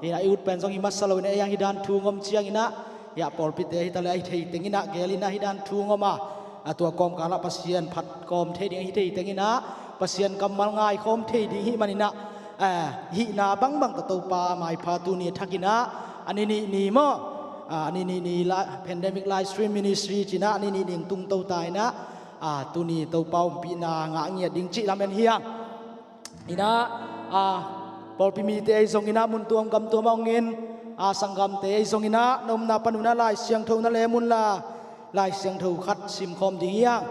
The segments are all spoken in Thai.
ฮินาอิอุดเป็นซองฮิมัสโลเนี่ยยังฮิดานทูงอมเชียงอินะยาปอลปิเตฮิตาเลฮิเทงินะเกลินะฮิดานทูงอมาตัวกอมกาลปัสเซียนผัดกอมเทดิงฮิเทเตงินะปัสเซียนกำมัลง่ายคอมเทดิงฮิมันอินะฮินาบังบังตะตัวปาไมพาตูนี่ทักินะอันนี้นี่มั้งอันนี้ละ pandemic live stream ministry จีนะอันนี้ดิ่งตุงเต้าตายนะตัวนี้เต้าเป้าปีนางะเงียดิ่งจิลำเป็นเฮียงนี่นะพอพิมีเตยทรงอินะมุนตัวกำตัวมองเงินสังกำเตยทรงอินะนมนาปนุนาลายเสียงเท่านั่นแหละมุนลายเสียงเท่าคัดซิมคอมดิ่งเฮียง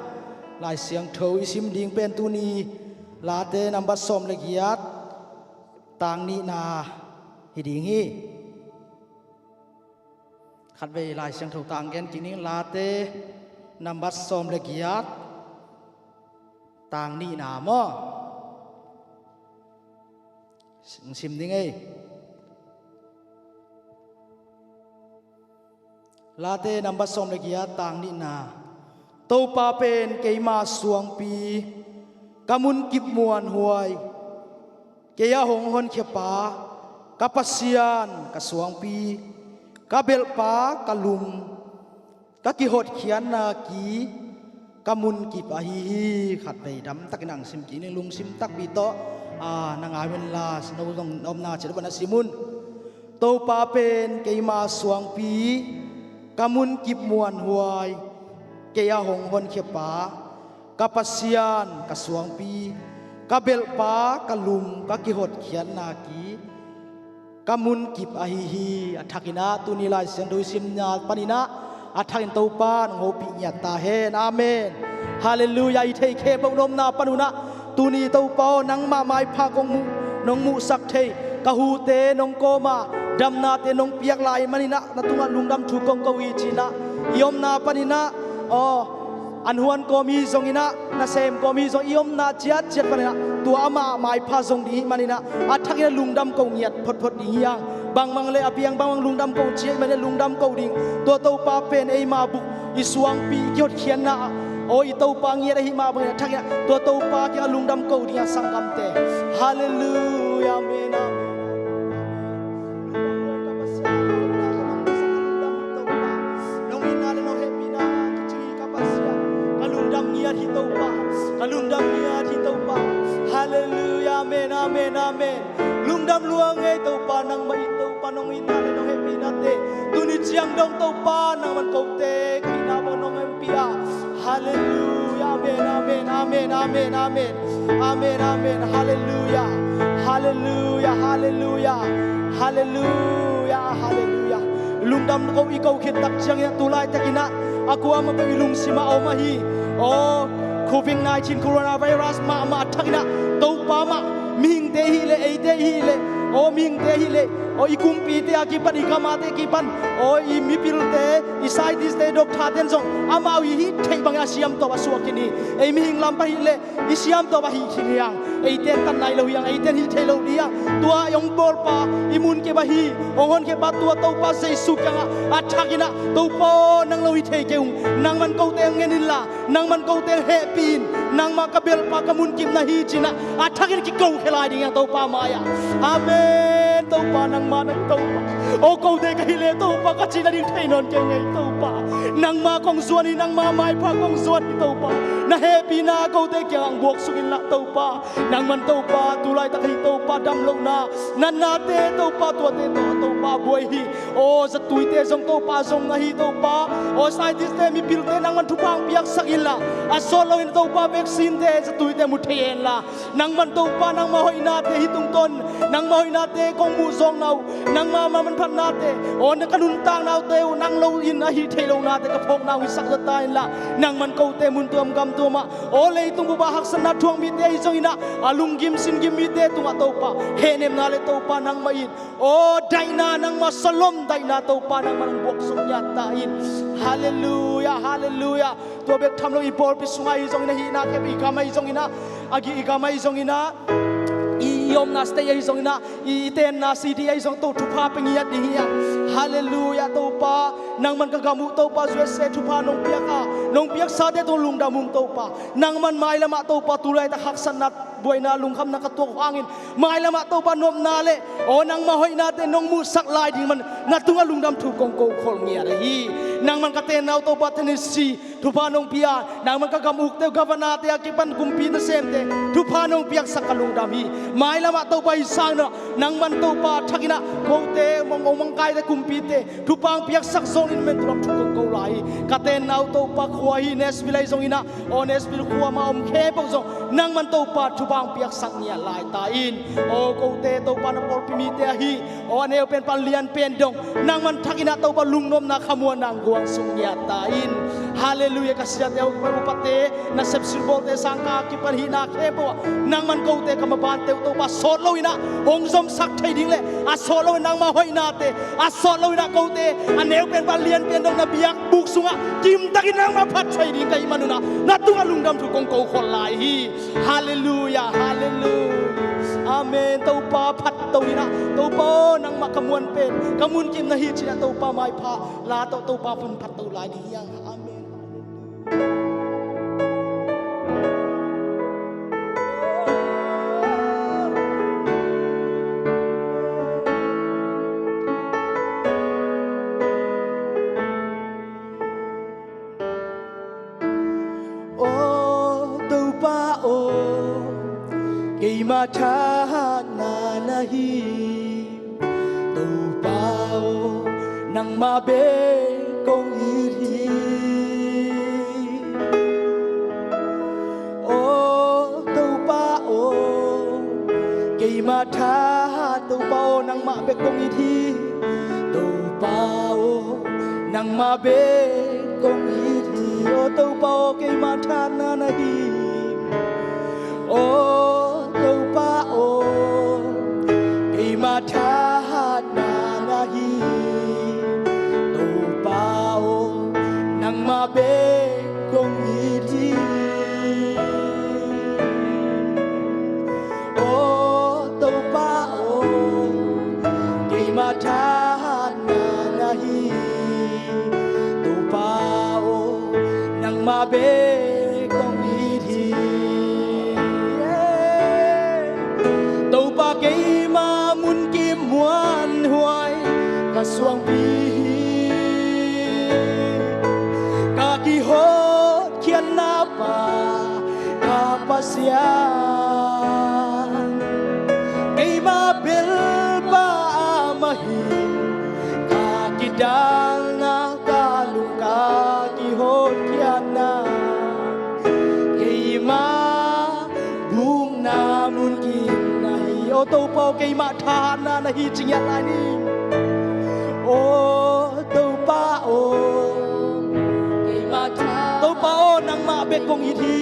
ลายเสียงเท่าอิซิมดิ่งเป็นตัวนี้ลาเตนับบัสสมเลกียัดต่างนี้นาฮิดิ่งฮีขัดไปลายเสียงถูกต่างกันจริงๆลาเตนับบัสสมเลกียัดต่างนี้นามอซิมดิ้งไงลาเตนับบัสสมเลกียัดต่างนี้นาตัวปาเป็นเกยมาสวงปีกามุนกิบมวนหวยเกียหงหนเขปากาปัสยานกาสวงปีกาเบลปากาลุมกากิหดเขียนนากีกามุนกิบอาฮีขัดไปดำตักนังซิมกีนลุงซิมตักบีโตนางอาเวลาสนวงอมนาเจริญนาซิมุนโตปาเป็นเกียมาสวงปีกามุนกิบมวนหวยเกียหงหนเขปากาปัสยานกาสวงปีกาเบลปากาลุมกากิหดเขียนนากีกามุนกิบอาฮีอัฐกินะตุนิลายเสียงโดยสิมญาปนินะอัฐกินตูปานโงปิญญาตาเฮนอาเมนฮาเลลูยาอิเทเคปนมนาปนุนะตุนีตูปอนังมาไมพากงมุนงมุสักเทกะฮูเตนงโกมาดำนาเตนงเปียกลายมนินะนตุงลุงดำถูกงกวีจีนะยมนาปนินะอันหวนก็มีทรงอินะนาเซมก็มีทรงยมนาเจียดปนินะตัวอามาหมายพาทรงดีมันนี่นะอัฐกินลุงดำกงเงียดพดดีอย่างบางมังเลยอเปียงบางมังลุงดำกงเจียดมันเลยลุงดำกงดิ่งตัวเต้าปาเป็นไอมาบุกอิสวงปีเกียวเขียนนะโอ้ยเต้าปาเงียดไอมาบุกทักเนี่ยตัวเต้าปาเกี่ยลุงดำกงดิ่งสังกัมเตฮาเลลูยาเมนะลุงดำเนี่ยที่เต้าป่าฮาเลลูยาเมนอาเมนอาเมนลุงดำลวงไงเต้าป่านังไม่เต้าป่าน้องอินาเลยน้องเฮปีนาเตตุนิเจียงดงเต้าป่านังมันเกาเตกินาบน้องเอ็มปีอาฮาเลลูยาเมนอาเมนอาเมนอาเมนอาเมนอาเมนอาเมนฮาเลลูยาฮาเลลูยาฮาเลลูยาฮาเลลูยาฮาเลลูยาลุงดำเขาอีกเขาคิดตักเชียงเนี่ยตุลายตะกินะaku ama pe ilung sima o mahi o COVID-19 coronavirus ma thakina to pa ma ming te hi le ei te hi le o ming te hi le o ikum pi te akipan ikama te kipan o I mipil te I scientist te dok thaten song ama wi hi thei banga siam to ba suakini ei mihing lam pa hi le I siam to ba hi khiniang ei ten tan nai lo yang ei ten hi thei lo dia tua yong bol pa imun ke ba hi ongon ke ba tua to pa Jesu kanga athakina to po nang lo hi thei keung nang man ko te ngenin la nang man ko te he pin nang ma kabel pa kamun kim na hi china athakin ki ko khelai ding to pa maya amen to pa nang ma nang to pa o ko de ka hile to pa ka china ding thei non ke ngai to pa nang ma kong zuan nang ma mai pha kong zuan to pa na happy na ko te kyang buok sugin la to pa nang man to pa tulai ta kai to pa dam lo na nan na te to pa to pa boy hi o za tui te jong to pa jong na hi to pa o sai this te mi pil te nang man thu pang piak sakila a solo in to pa vaccine te za tui te mu thien la nang man to pa nang ma hoi na te hi tung ton nang ma hoi na te kong mu jong nau nang ma man phat na te o na kanun tang nau te nang lo in a hi thei lo na te ka phok nau hi sak za ta in la nang man ko te mun tuam gam tu ma o le tung ba hak san na thuang mi te hi jong ina alung gim sin gim mi te tung a to pa he nem na le to pa nang ma in o dai na nang ma salom dai na to pa nang man bok sum ya ta in hallelujah hallelujah to bek tham lo I bol pi sungai jong ina hi na ke bi ka mai jong ina agi i ka mai jong ina I yom na stay ay song na iten na city ay song to tupa pengiat dihiya hallelujah to pa nang man kagamu to pa se tupa nong piak sa de to lungda mum to pa nang man mai lama to pa tulay ta haksan nat buhay na lungkam na katuok hangin mai lama to pa nom nale o nang mahoy natin nong musak lai di man natunga lungdam tu kong ko khol ngia hi nang man katenaw to pa Tennessee tupa nong pia nang man kagamuk te gavana te akipan kumpi na semte tupa nong piak sa kalungdam hi mai lama to pa isang na nang man to pa thakina kote mong kai te kumpi te tupang piak sak zong in men turam tu kong ko lai katenaw to pa khuai nes bilai zong ina ones bil khuwa ma om khe bong zong nang man to pa tupang piak sak nia lai ta in o kote to pa na por pimi te hi o aneu pen pan lian pen dong nang man thakina to pa lungnom na khamuan nang guang sung nia ta in hallelujah kasia te upate na sepsirbol te sangka ki pan hi na khebo nang man kote kamaban te to pa solo ina ong zom sak thai ding le a solo nang ma hoi na te a solo ina kote aneu pen pan lian pen dong na biak buk sunga kim takin nang ma phat thai ding kai manuna na tunga lungdam thu kong ko khol lai hi hallelujah hallelujah amen to pa phat to ina to pa nang makamuan pen kamun kim na hi china to pa mai pha la to pa phun phat to lai di yang amen ma tha na na hi tu bao nang ma be kong hi o tu bao ke ma tha tu bao nang ma be kong hi tu bao nang ma be kong hi o tu bao ke ma tha na na hi o ma tha na na hi tu bao nang ma be kong hi thi o tu bao ke ma tha na na hi tu bao nang ma be kong hi thi tu ba ke muan huai ka suang pi ka ki ho kian na pa ka pasian kay ma bil ba mahi ka ki dal na ka lung ka ki ho kian na kay ma bung na mun ki o to pa kay ma tha na na hi ching ya la ni o to pa o kay ma tha to pa o nang ma be kong hi thi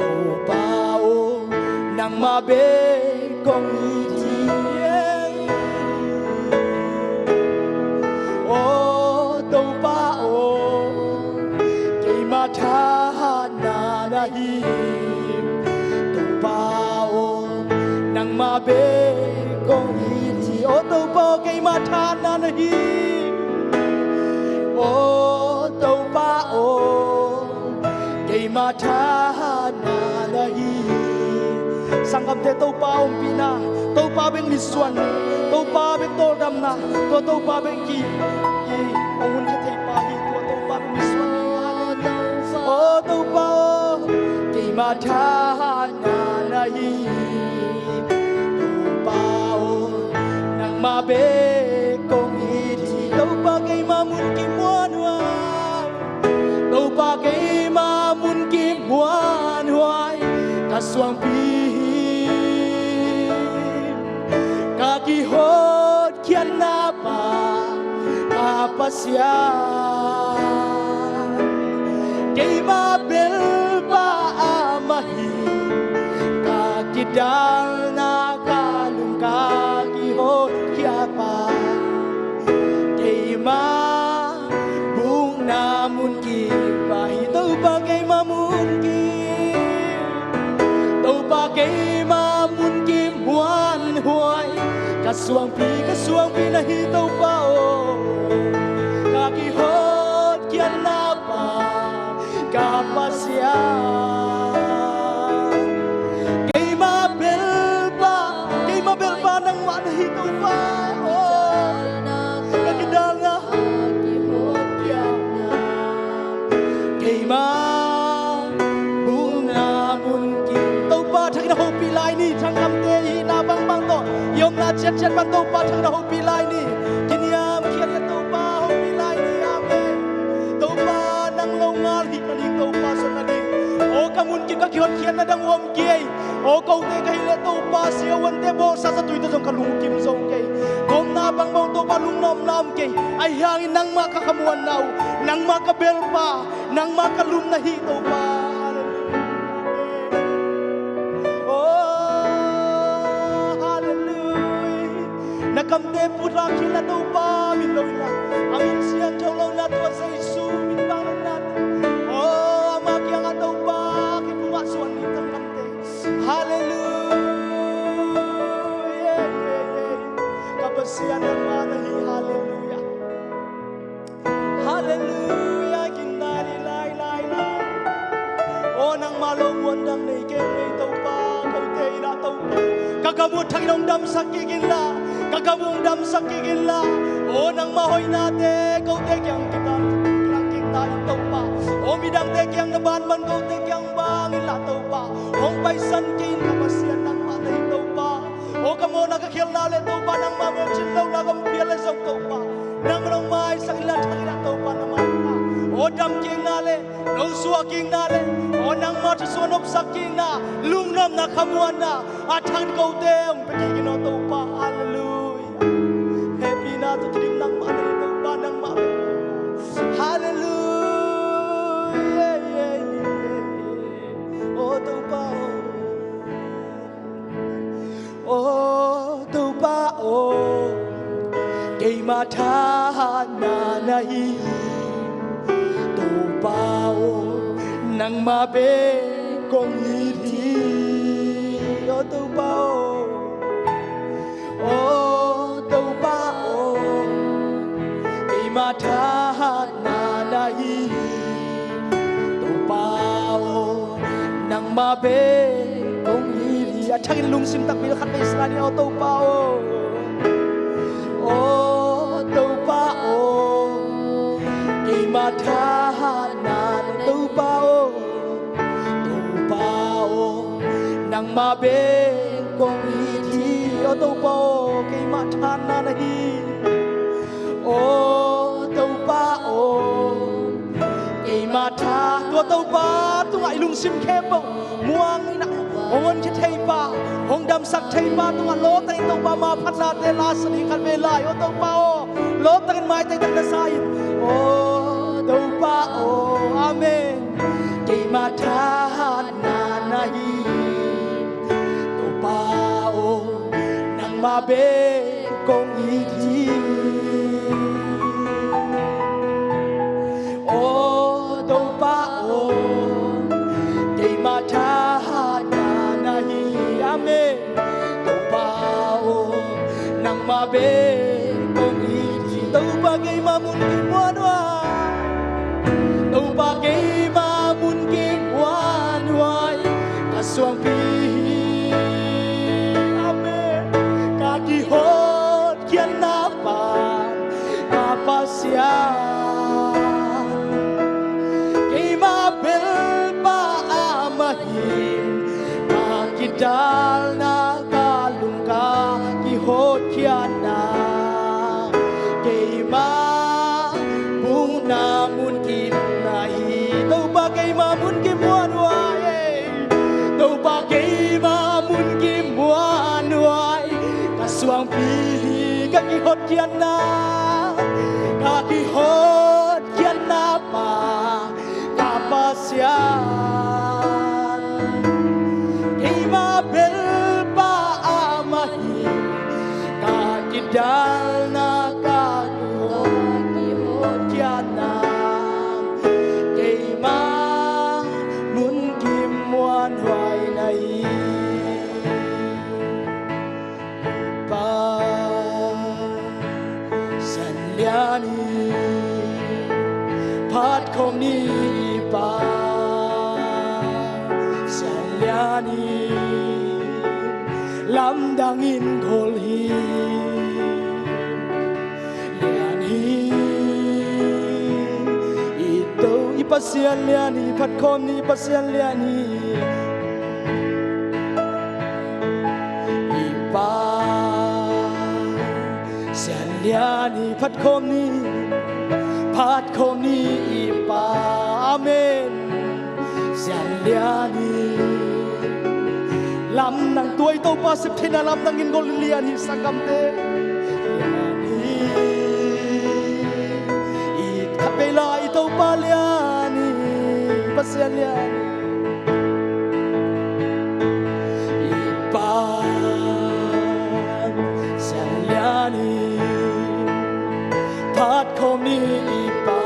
to pa o nang ma be kong hi thi o to pa o kay ma tha na na hi to pa o nang ma be kong hi thi o to pa kay ma tha na na hi o to pa o kay ma tha na na hi sangkam te to pa om pina to pa beng mi suan to pa beng to dam na to pa beng ki ong ke thei pa hi to pa beng mi suan o to pa kay ma tha na na hi ma be kong hi thi đâu ba cái ma mun kim muan hoài đâu ba cái ma mun kim muan hoài ka suang pi ka ki hot kian na pa ka pasya cái ma bel ba amahi ka ki dal na ka lung ka ki hot pa kay ma bung na mun ki pa hi to pa kay ma mun ki to pa kay ma mun ki Kasuang pi na hitaw pa o kakihot kian na pa kapasya kay mabel pa nang manahitaw pa o kakidal na kakihot kian na kay tàu pa thằng nào hộp pilai ni thằng làm tê hi na bang bang to yom na chet bang tàu pa thằng nào hộp pilai ni kiniam kia tàu pa hộp pilai ni amen tàu pa nang lâu ngal hi kan tàu pa son na ding o kamun ki ka khiot khian na dang om kiai o kau te kai le tàu pa sia wan te bo sa sa tui to jong kalung kim zong kai kom na bang bang tàu pa lung nom nam kai ai hang nang ma ka kamuan nau nang ma ka bel pa nang ma ka lum na hi tàu pa cầm tê phút ra khi là đâu ba mình lôi là amin siang thâu lâu là tua Jesu mình ba lần nát oh mà kia ngã đâu ba khi phụ ngã xuân mình thằng cầm tê hallelujah kapasian ng manahi hallelujah hallelujah kindari lai oh nang malong wandang nei ke nei tau pa kau te ina tau pa kagamut thang nong dam sakikin la kagamung dam sakigin la o nang mahoy nate kau te kyang kita tau pa o midang te kyang naban man kau te kyang bangin la tau pa ong paisan kin kapasian nang matay tau pa o kamo nakakhil na le tau pa nang mamel chin law na kampial le zong tau pa nang rong mai sa ila thangila tau pa naman pa o dam king na le nong suwa king na le o nang mata suanop saking na lungnam na kamuan na atang kau te ong pekigin o tau pa hallelujah happy na to kirim nang mana ito pa nang ma hallelujah oh tau pa oh tau pa oh kay mata na nahi tau pa oh nang mabe kong hiti oh tau pa oh tau pa oh kay mata na nahi tau pa oh nang mabe kong hiti at hangin lungsim tak bilo kat na Israel oh tau pa oh tau pa oh kay mata na tau pa oh nang mabe kong hiti o tau pa o kay matan na nahi o tau pa o kay mata tua tau pa tu ngai lung sim khepo muang ina ongon che thei pa hong dam sak thei pa tu nga lo tai tau pa ma phat la te la sani khan ve lai o tau pa o lo tan mai tai tak na sai o tau pa o amen kay mata na nahi mabe kong hiti oh tau pa oh kay mata na nahi amen tau pa oh nang mabe kong hiti tau pa kay mamun kimwan wai tau pa kay mamun kimwan wai kasuang pi hot kian napa kapasyan kay mabel pa amahin kakidal na kalungka kihot kian na kay mabung namun kinai tau ba kay mamun kimuan wai tau ba kay mamun kimuan wai kasuang pi kakihot kian na pa kapasyan kay mabel pa amahin kakidal na kakihot kian na kay mamun kimuan huay nai pa liani pat kom ni pa sian liani lam dangin kol hi liani ito ipasian liani pat kom ni ipasian liani ipa sian liani pat kom ni ipa amen sian liani lam nang tuai to pa sip thina lam nang in gol liani sakam te liani i thapela i to pa liani pasian liani ipa sian liani pat kom ni ipa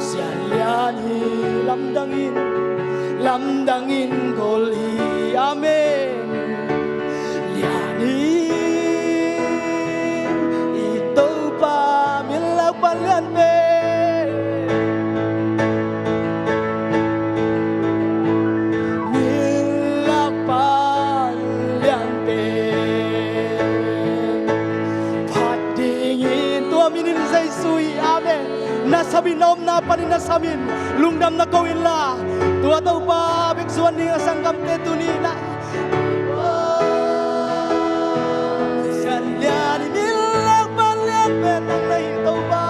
sian liani lam dangin kol hi amen liani ito pa milak palian pe milak palian pe pat dingin tua minin say sui amen nasamin om na panin nasamin lungdam na kawin la tua tau pa biksuan ni sanggam te tunina sian liani milak palian pe nang nai tau pa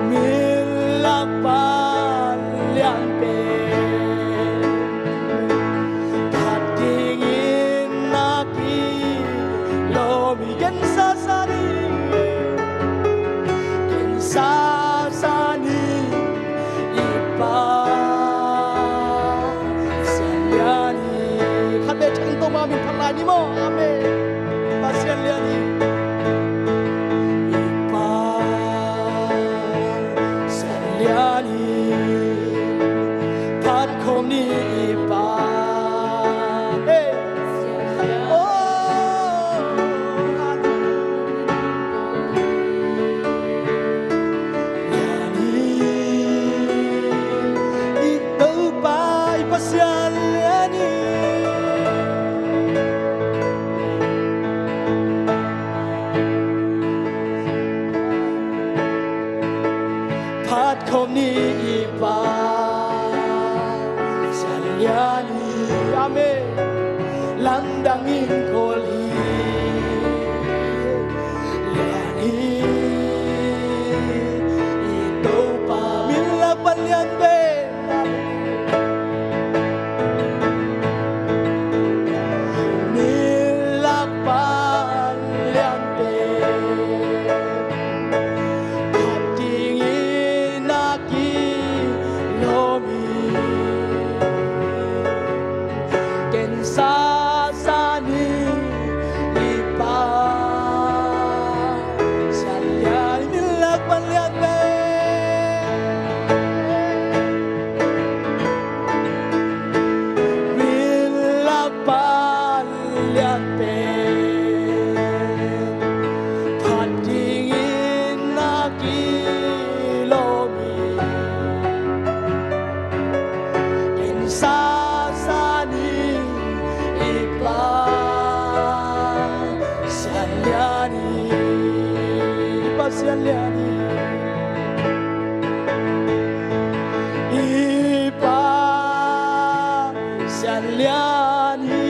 milak palian pe pat dingin naki lomi gen sasani gen sasani ipa sian liani khabe chang to ma min phalani mo amen pa sian liani ipa sian liani pat kom ni ipa hey oh liani ito pa ipasian liani pat kom ni ipa sian liani amen lam dangin kol hi liani ito pa milak palian pe milak palian pe pat dingin naki lomi gen sasani ipa sian liani milak palian pe milak palian pe pat dingin naki lomi gen sasani ipa sian liani ipa sian liani ipa sian liani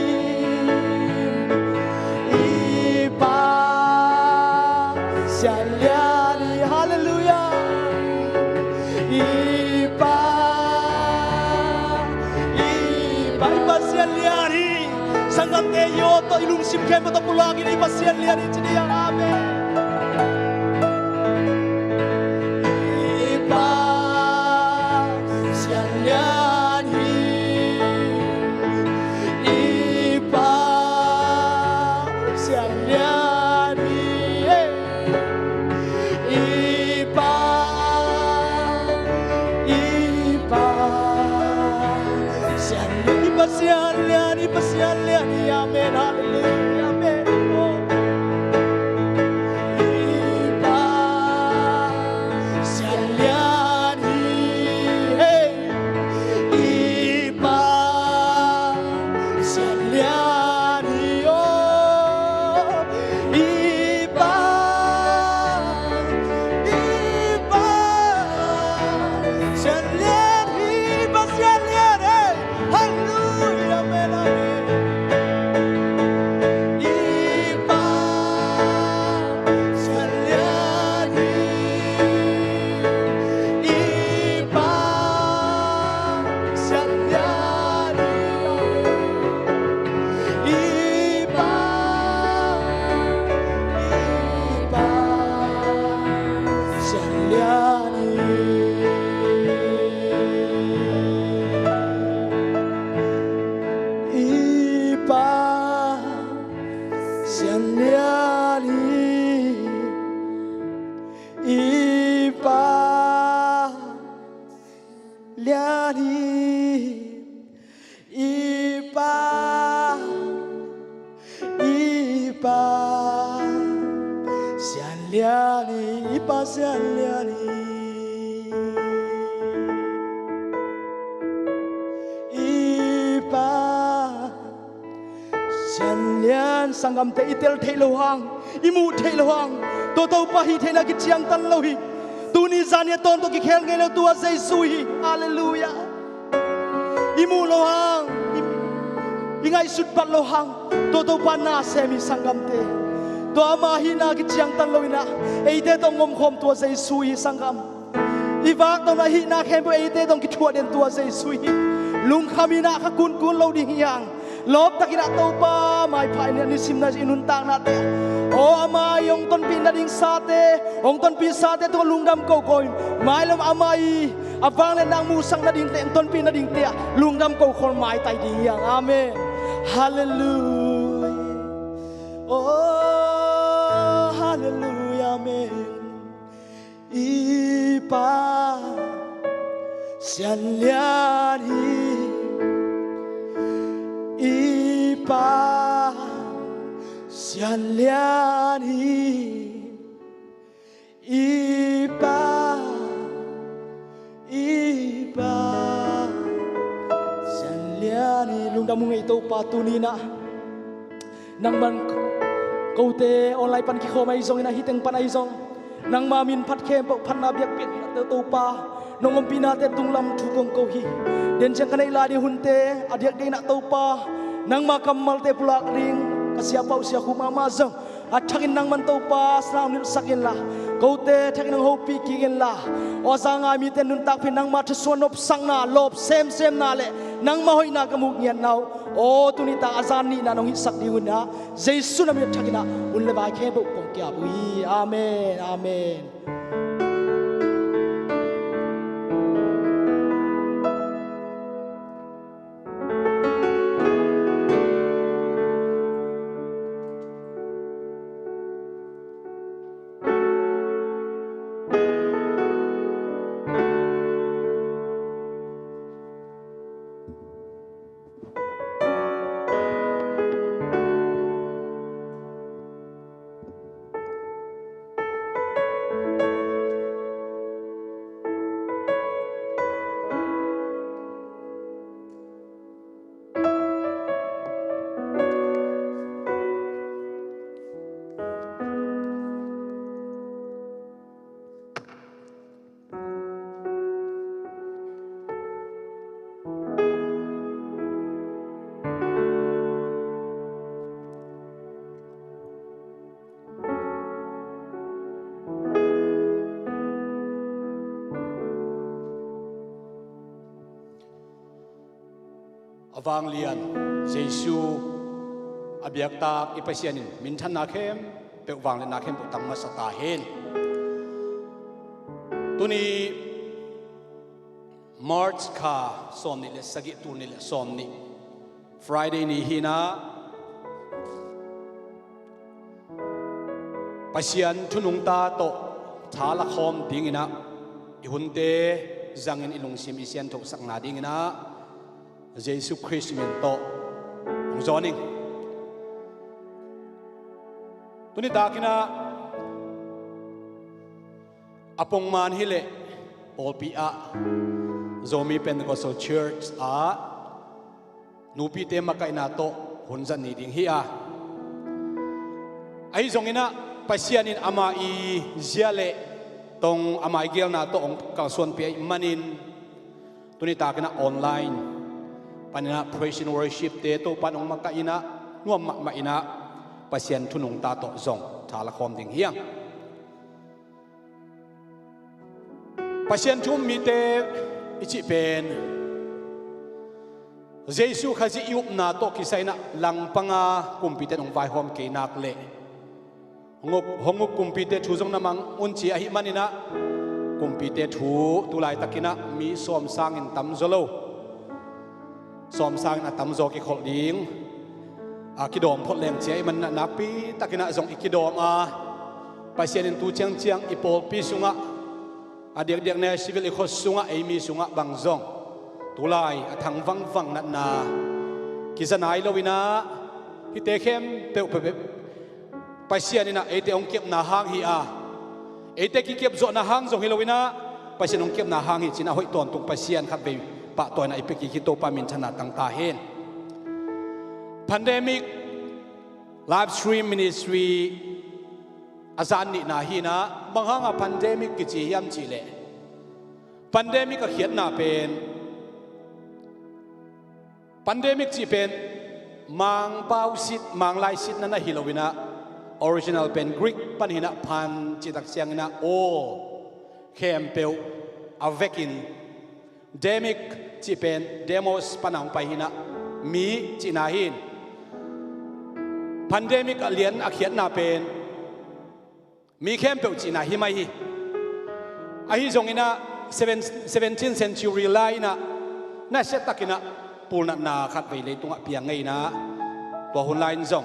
ipa sian liani hallelujah ipa ipa sian liani sanggam te yo to ilum sim kem to pulangin ipa sian liani chidiang amen ipa sian liani ipa sian liani ipa ipa sian liani amen hallelujah Sangam te itel te lo hang imu te lo hang to pa hi te na ki chiang tan lo hi tu ni zania ton to ki khel ngai lo tua Jesu hi hallelujah imu lo hang ingai sut pat lo hang to pa na se mi sangam te to ama hi na ki chiang tan lo ina ei te tong ngom khom tua Jesu hi sangam iwak to na hi na khem bo ei te tong ki thua den tua Jesu hi lung khamina kha kun lo ding yang lop takina to pa mai phai ne ni sim na inun tang na te o ama yong ton pin na ding sa te ong ton pi sa te to lungdam ko koi mai lom amai awang le nang mu sang na ding te ton pin na ding te lungdam ko khol mai tai ding yang amen hallelujah oh hallelujah amen ipa sian lian hi ipa sian lian hi ipa sian lian hi lungdam mu ngai to pa tu ni na nang man ko te online pan ki kho mai zong ina hiteng pan ai zong nang ma min phat khem pok phan na biak pek to pa nongom pina te tunglam thu kong ko hi den chang kanai la di hun te adiak de na to pa nang ma kamal te pulak ring kasia pau sia khuma ma zong athakin nang man to pa sram nil sakin la ko te thakin nang ho pi ki gen la o sanga mi te nun tak phin nang ma thu sonop sang na lop sem na le nang ma hoi na ka mu ngian nau o tuni ta azan ni na nong hi sak di hun na Jesu na mi thakina un le ba khe bo kong kya bui amen amen Avang lian Jesu abiak tak ipasianin mintan nakem pewang le nakem putang masatahin tuni March ka somni le sagi tuni le somni Friday ni hina pasian tunung ta to thala khom dingina ihunte zangin ilungsim isian thok sakna dingina Jesu Christ min to zoning tuni dakina apong man hile olpia zomi Pentecostal Church a nupi te makai na to หุ่นจันนี่ดิ่งเฮียไอ้ตรงนี้นะปัศยานินอามาอีเจียเลตรงอามาอีเกลนาตรงกังส่วนเปียมันินตัวนี้ตากันนะออนไลน์ปัญหา praise and worship เตโตปันองมักกะอินะน่วมมักมาอินะปัศยานทุนงตาโตจงทาละคอมดิ่งเฮียงปัศยานชุมมีเตอิจิเป็นเยซูข้าจะยุบนาโตกิไซนะหลังปังอาคุมพิเตนองไฟหอมเกนักเล่หงกุมพิเตชูจงนามังอุนชีอหิมันินะกุมพิเตชูตุลายตะกินะมีสอมสร้างอินตัมโซโลสอมสร้างอินตัมโซกิขอดิงกิดอมพดแรงเจียมันนับปีตะกินะจงอิกิดอมปัศยานินตูเจียงเจียงอิโปปีสุงะเด็กๆในชีวิตอิโคสุงะเอมีสุงะบางจงตุลายทางฟังนัดนากิจนายลวินะฮิเตเข้มเปวเปปัศยานินะเอเตองเก็บนาหางฮีเอเตกิเก็บโจนาหางจงฮิลวินะปัศยานิองเก็บนาหางฮีจินะหอยตอนตุงปัศยานขัดไปปะตัวน่ะไอเปกิคิโตปามินชนะต่างตาเห็น pandemic live stream ministry อาจารย์นี่นาฮีนะบางครั้งpandemic กิจยามจีเล่ pandemic ก็เขียนนาเป็นpandemic จีเป็นมังเปาสิทธิ์มังลายสิทธิ์นั่นนะฮิโลวินะ original เป็น Greek ปันหินะพันจิตักเสียงนะโอเคมเปลอเวกิน demic จีเป็น demos ปันหางไปหินะมีจีนาหิน pandemic เลียนเขียนนาเป็นมีเคมเปลจีนาหิไม่ฮิอาฮิจงอินะ17th century ไลน์นะน่าเสตักินะปูนนาขัดไปเลยตรงเปียงไงนะตัวหุ่นไลน์จง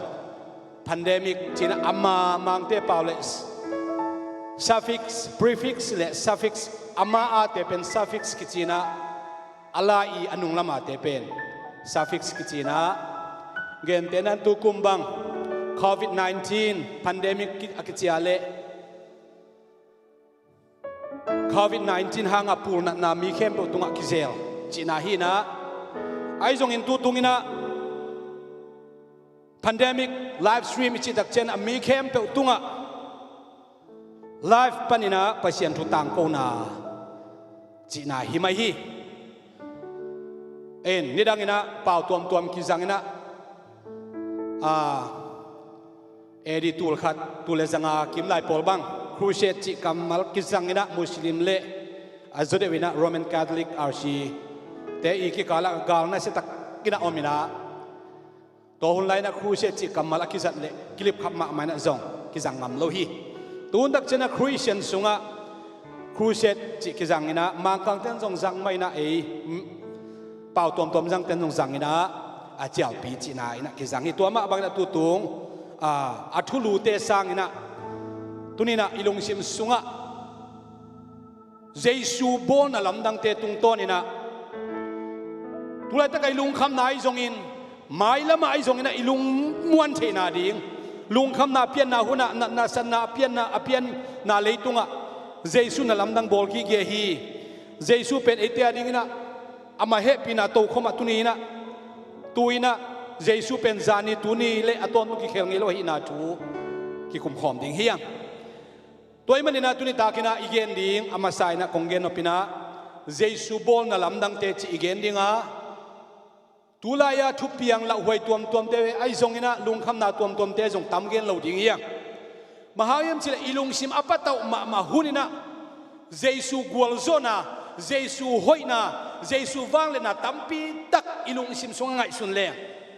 pandemic จีน่าอามามังเตปาวเลส suffix prefix และ suffix อามาอาเตเป็น suffix กิจีน่าอะไรอีอนุงละมาเตเป็น suffix กิจีน่าเงินเตนันตุกุมบัง COVID-19 pandemic กิจีอาเล COVID-19 หางปูนนามีเข้มตัวตรงกิเซลจีน่าฮีนะไอ้จงอินตูตุงินะ pandemic live stream อิจิตักเจนมีเข้มเปิดตุงะ live ปันนะปัศยันทุตังโกนาจีน่าฮิไม่ฮีนี่ดังอินะเป่าตัวกิจังอินะดีตูลขัดตูเลจังกิมไลปอลบังครูเชตจิกัมมัลกิจังอินะมุสลิมเล่จุดเดวินะ Roman Catholic อาร์ชีแต่อีกกาลกาลนั้นเสตักกินะอมินะตัวหุ่นไลน์นักครูเชจิกัมมาลกิจัดเล่กิลิบขับมาไม่น่าจงกิจังงามโลหิตัวนักเจนะคริสเตียนสุงะครูเชจิกิจังอินะมังกังเต้นจงจังไม่น่าเป่าตัวจังเต้นจงจังอินะเจ้าปีจีน่าอินะกิจังอิตัวมาบางน่ะตัวตุงทุลูเตสังอินะตัวนี้นะอิลงชิมสุงะเยซูบอลน่ะลำดังเตตุงต้นอินะตุลาตะไกลุงคำนายจงอินหมายละหมายจงอินะลุงม้วนเทนาดิ่งลุงคำนาเพียนนาหุนะนาสันนาเพียนนาเลยตุงะเยซูน่ะลำดังบอลกี้เกฮีเยซูเป็นเอเตียดิ่งอินะอามาเฮปินาโตขมาตุนีนะตุยนะเยซูเป็นจานีตุนีเลอตอนตุกิเขลงิโลหินาจูกิคุมขอมดิ่งเฮียงตัวมันนี่นะตุนิตากินะอีเกนดิ่งอามาไซนะคงเกนอปินะเยซูบอลน่ะลำดังเตจิอีเกนดิ่งตุลายาทุบเปียงละหวยตัวเตไอซงอินะลุงคำนาตัวเตจงตำเกนเหล่าดิ่งเฮียงมหาวิมชิลอีลุงซิมอปัตตามาหุนินะเยซูกวลโซนาเยซูหอยนาเยซูวางเลยนะตำปีตักอีลุงซิมสงไงสุนเลง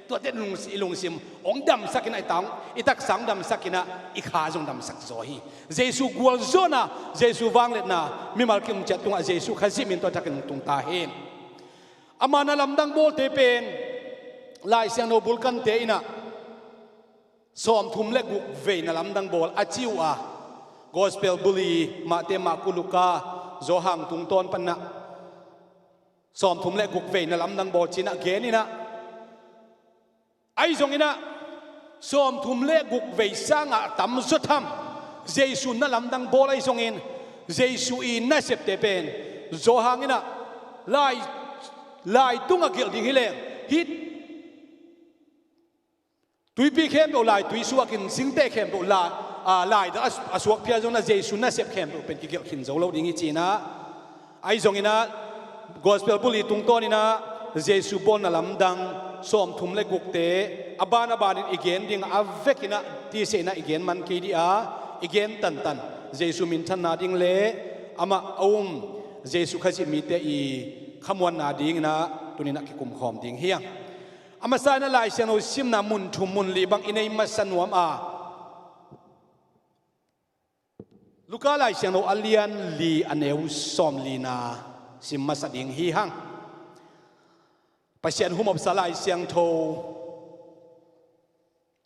ตัวเด็ดอีลุงซิมองดำสักกินไอตังอีตักสังดำสักกินะอีขาจงดำสักโซฮีเยซูกวลโซนาเยซูวางเลยนะมิมาลคิมจัดตรงเยซูขจิมินตัวทักกันตรงตาเฮมอามานาลำดังโบเตเป็นลายเสียงโนบุลกันเตอินะสอมทุมเล็กบุกเวนาลำดังโบลอาจิวกอสเปลบุลีมาเตมาคุลุกาโจหังตุงตอนปันนะสอมทุมเล็กบุกเวนาลำดังโบจินะเกนี่นะไอจงอินะสอมทุมเล็กบุกเวสร้างตัมสุดทำเยซูนาลำดังโบไอจงอินเยซูอินน่าเสพเตเป็นโจหังอินะลายตุงเกลดิ่งฮิเลงฮิต ตุยปีเข้มเปล่าตุยสวกินสิงเตเข้มเปล่าลายแต่สวกเพียจงนะเจสุน่าเสพเข้มเป็นกิเกลขินโจเราดิ้งจีนะไอ้จงอินะกอสเปลบุรีตุงต้นนี่นะเจสุบอนน่ะลำดังสอมทุ่มเล็กกุกเตอบานนี่อีกเกนดิ้งอเวกินะที่เสนาอีกเกนมันกีดีอีกเกนตันเจสุมินทันนาดิ้งเล่อามาเจสุขจิมีเตอีขมวนนาดิ้งนะตัวนี้นักกิคุมขอมดิ้งเฮียงอามาสายนั่นลายเสียงเราซิมนามุนทุมุนลีบังอินัยมาสนวมลูกอะไรเสียงเราอัลเลียนลีอันเอวซอมลีนาซิมมาสดิ้งฮีฮังไปเสียงหุมอบสลายเสียงโท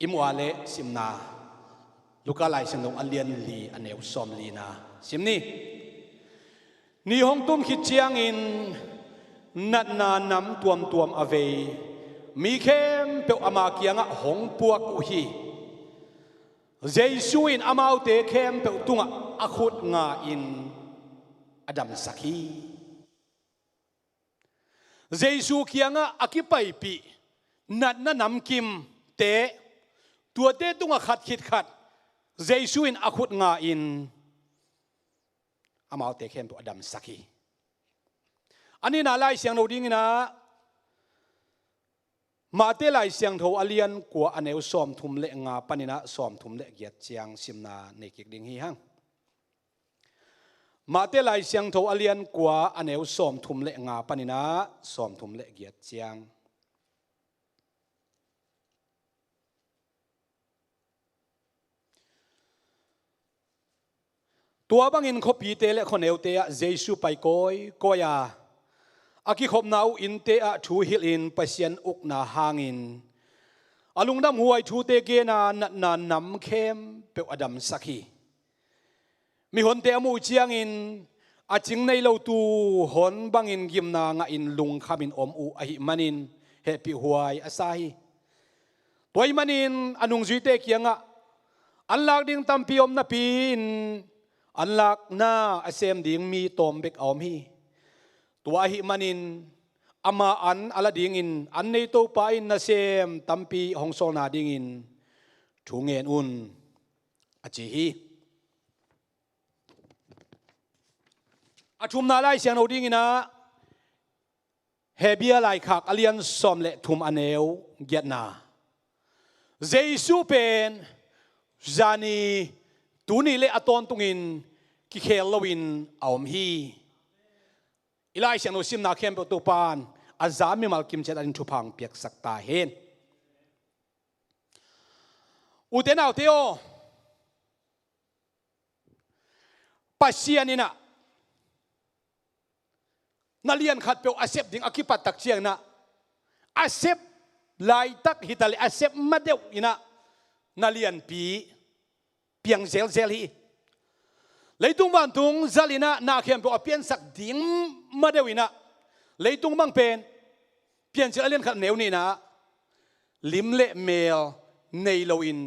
อิมวาเลซิมนาลูกอะไรเสียงเราอัลเลียนลีอันเอวซอมลีนาซิมนี่ห้องตุ้มคิดเชียงอินนัดนานำตัวมอเวมีเข้มเปียวอามาเกียงหงปวกอุฮีเจสุอินอามาเตเข้มเปียวตุงอขุดงาอินอดัมสักฮีเจสุเกียงอากิไปปีนัดนำกิมเตตัวเตตุงขัดคิดขัดเจสุอินอขุดงาอินอามาเตเข้มเปียวอดัมสักฮีอันนี้น่าไล่เสียงเราดิ้งนะมาเตลัยเสียงโทอเลียนกัวอันเอวสอมทุมเละงาปนินะสอมทุมเละเกียรเจียงซิมนาในกิกดิ่งฮีฮังมาเตลัยเสียงโทอเลียนกัวอันเอวสอมทุมเละงาปนินะสอมทุมเละเกียรเจียงตัวบังอินขบีเตเละคนเอวเตะเจสุไปก้อยอากิขบนาวอินเตะทูฮิลอินไปเสียนอุกนาหางอินอลุงดำหวยทูเตเกนานำเข้มเปียวอดัมสักฮีมีหนเตะมูเจียงอินอาจิงในเราตูหนบังอินกิมนางอินลุงขมินอมอูอหิมันินเฮปิหวยอาซาฮีตัวอิมันินอนุงจุยเตเกียงอันลักดิ่งตัมปีอมนาปีนอันลักนาอาเซมดิ่งมีตอมเบกอมฮีตัวหิมันินอามาอันอลาดิ่งอินอันในตัวไปนาเซมตัมปีหงโซนาดิ่งอินทุงเงินอุนอาจีฮีอาชุมนาไลเสียงเราดิ่งอินะเฮเบียไลคักอเลียนซอมเละทุมอันเอวเกียรนาเจสุเป็นจานีตูนี่เละอตอนตุงินกิเคลวินอมฮีอีไลเสียงเราซิมนาเข้มเปตัวปานอาจารย์มีมาลกิมเจดันทุพังเปียกสักตาเห็นอุเทนเอาเทียวปัสเซียนี่นะนาเลียนขัดเปียวอาเซบดิ่งอากิปัตตักเชียงนะอาเซบลายตักฮิตาลีอาเซบมาเดียวอินะนาเลียนปีเปียงเซลฮีเลยตุงบันตุงซาลินะนาเข้มเปียวเปลี่ยนสักดิ่งมาเดียวอินะเลยตุงบังเป็นเปลี่ยนเจอเลียนขัดเหนียวนี่นะลิมเละเมลในโลอิน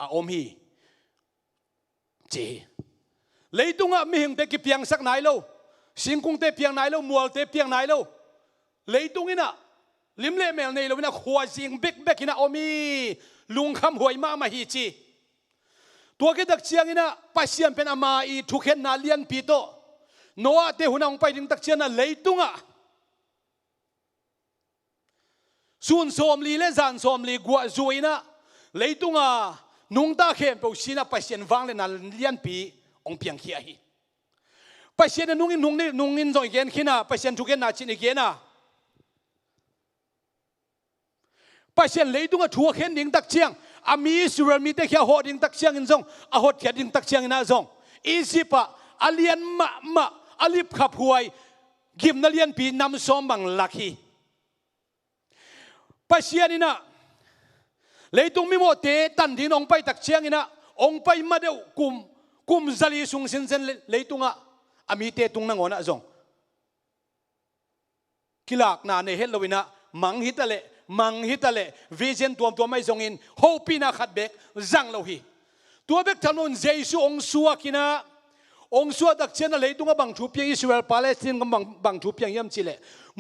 อาอมฮีเจเลยตุงอ่ะมีหิงเตกิเปียงสักไหนโลสิงคุงเตเปียงไหนโลมัวเตเปียงไหนโลเลยตุงอินะลิมเละเมลในโลอินะขวาสิงเบกอินะอมีลุงคำหวยมาฮีจีตัวกิดักเชียงอินะปัสเซียนเป็นอามาอีทุกเห็นนาเลียนปีโตโนอาเตหุนองไปดึงตักเชียนน่ะเลยตุงอ่ะส่วนสมลีและจานสมลีกัวจวยนะเลยตุงอ่ะนุ่งตาเข้มเปล่าชีนะปัสเซียนวางเลยน่ะเลียนปีองเพียงเขียฮีปัสเซียนนุ่งอินจอยเกนขี้น่ะปัสเซียนทุกเห็นน่ะชินอีกเกนน่ะปัสเซียนเลยตุงอ่ะทัวเห็นดึงตักเชียงอามีสุรมีเตขียหอดิงตักเชียงอินซงอาหดเขียดิงตักเชียงอินอาซงอีสิปะอาเลียนมาอาลิบขับหวยกิมนาเลียนปีนำซ้อมบังลักฮีปัสเซียนี่นะเลยตุงมิโมเตตันที่น้องไปตักเชียงอินะองไปมาเดียวกุมซาลีสุงสินเซนเลยตุงอ่ะอามีเตตุงนังโอนะซงกิลากนาในเฮลโลวินะมังฮิตะเลวิเจนตัวไม่ทรงอินโฮปีนาขัดเบกจังโลฮีตัวเบกถนนเจสุองสัวกินะองสัวดักเชนเลยตุงบังทูเปียงอิสราเอลปาเลสไตน์กับบังทูเปียงยามจิเล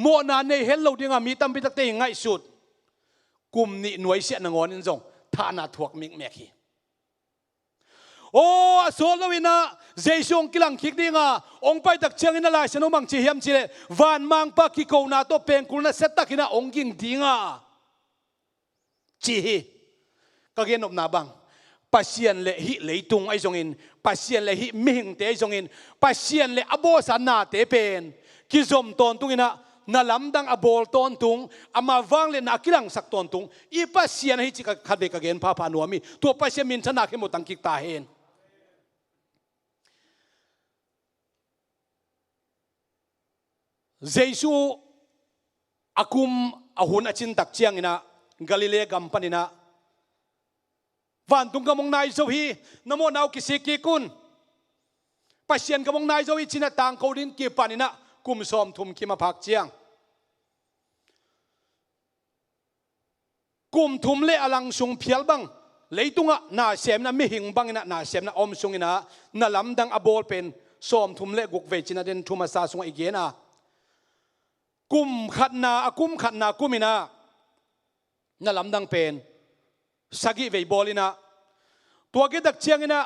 โมนาในเฮลโลดิงามีตั้มพิตักเตยง่ายสุดกุมนี่หน่วยเสียนงอนินจง thà na thuộc miệng mẹ khi ô số lâu ina Jesu ông kilang khik đi nga ông phải đặc chiang ina lại seno mang chi hiam chi le van mang pa ki ko na to pen kul na set tak ina ông ging đi nga chi hi kagen op na bang pasien le hi leitung ai zongin pasien le hi mihing te zongin pasien le abo san na te pen ki zom ton tung ina nalamdang bawl ton tung ama wang le na kilang sak ton tung I pasien hi chi ka khade ka gen pa pa nuami to pasien min chana ke mo tang kik ta hen Jesu akum ahun achin tak chiang ina Galilea gampanina van tung kamong nai zo hi namo nau kisiki kun pasien kamong nai zo hi china tang ko din ki panina kum som thum ki ma phak chiang kum thum le alang sung phial bang leitunga na sem na mi hing bang ina na sem na om sung ina na lamdang bawl pen som thum le guk ve china den thuma sa sung igena kum khatna kumina na lamdang pen sagi ve bolina tua ke dak chiang ina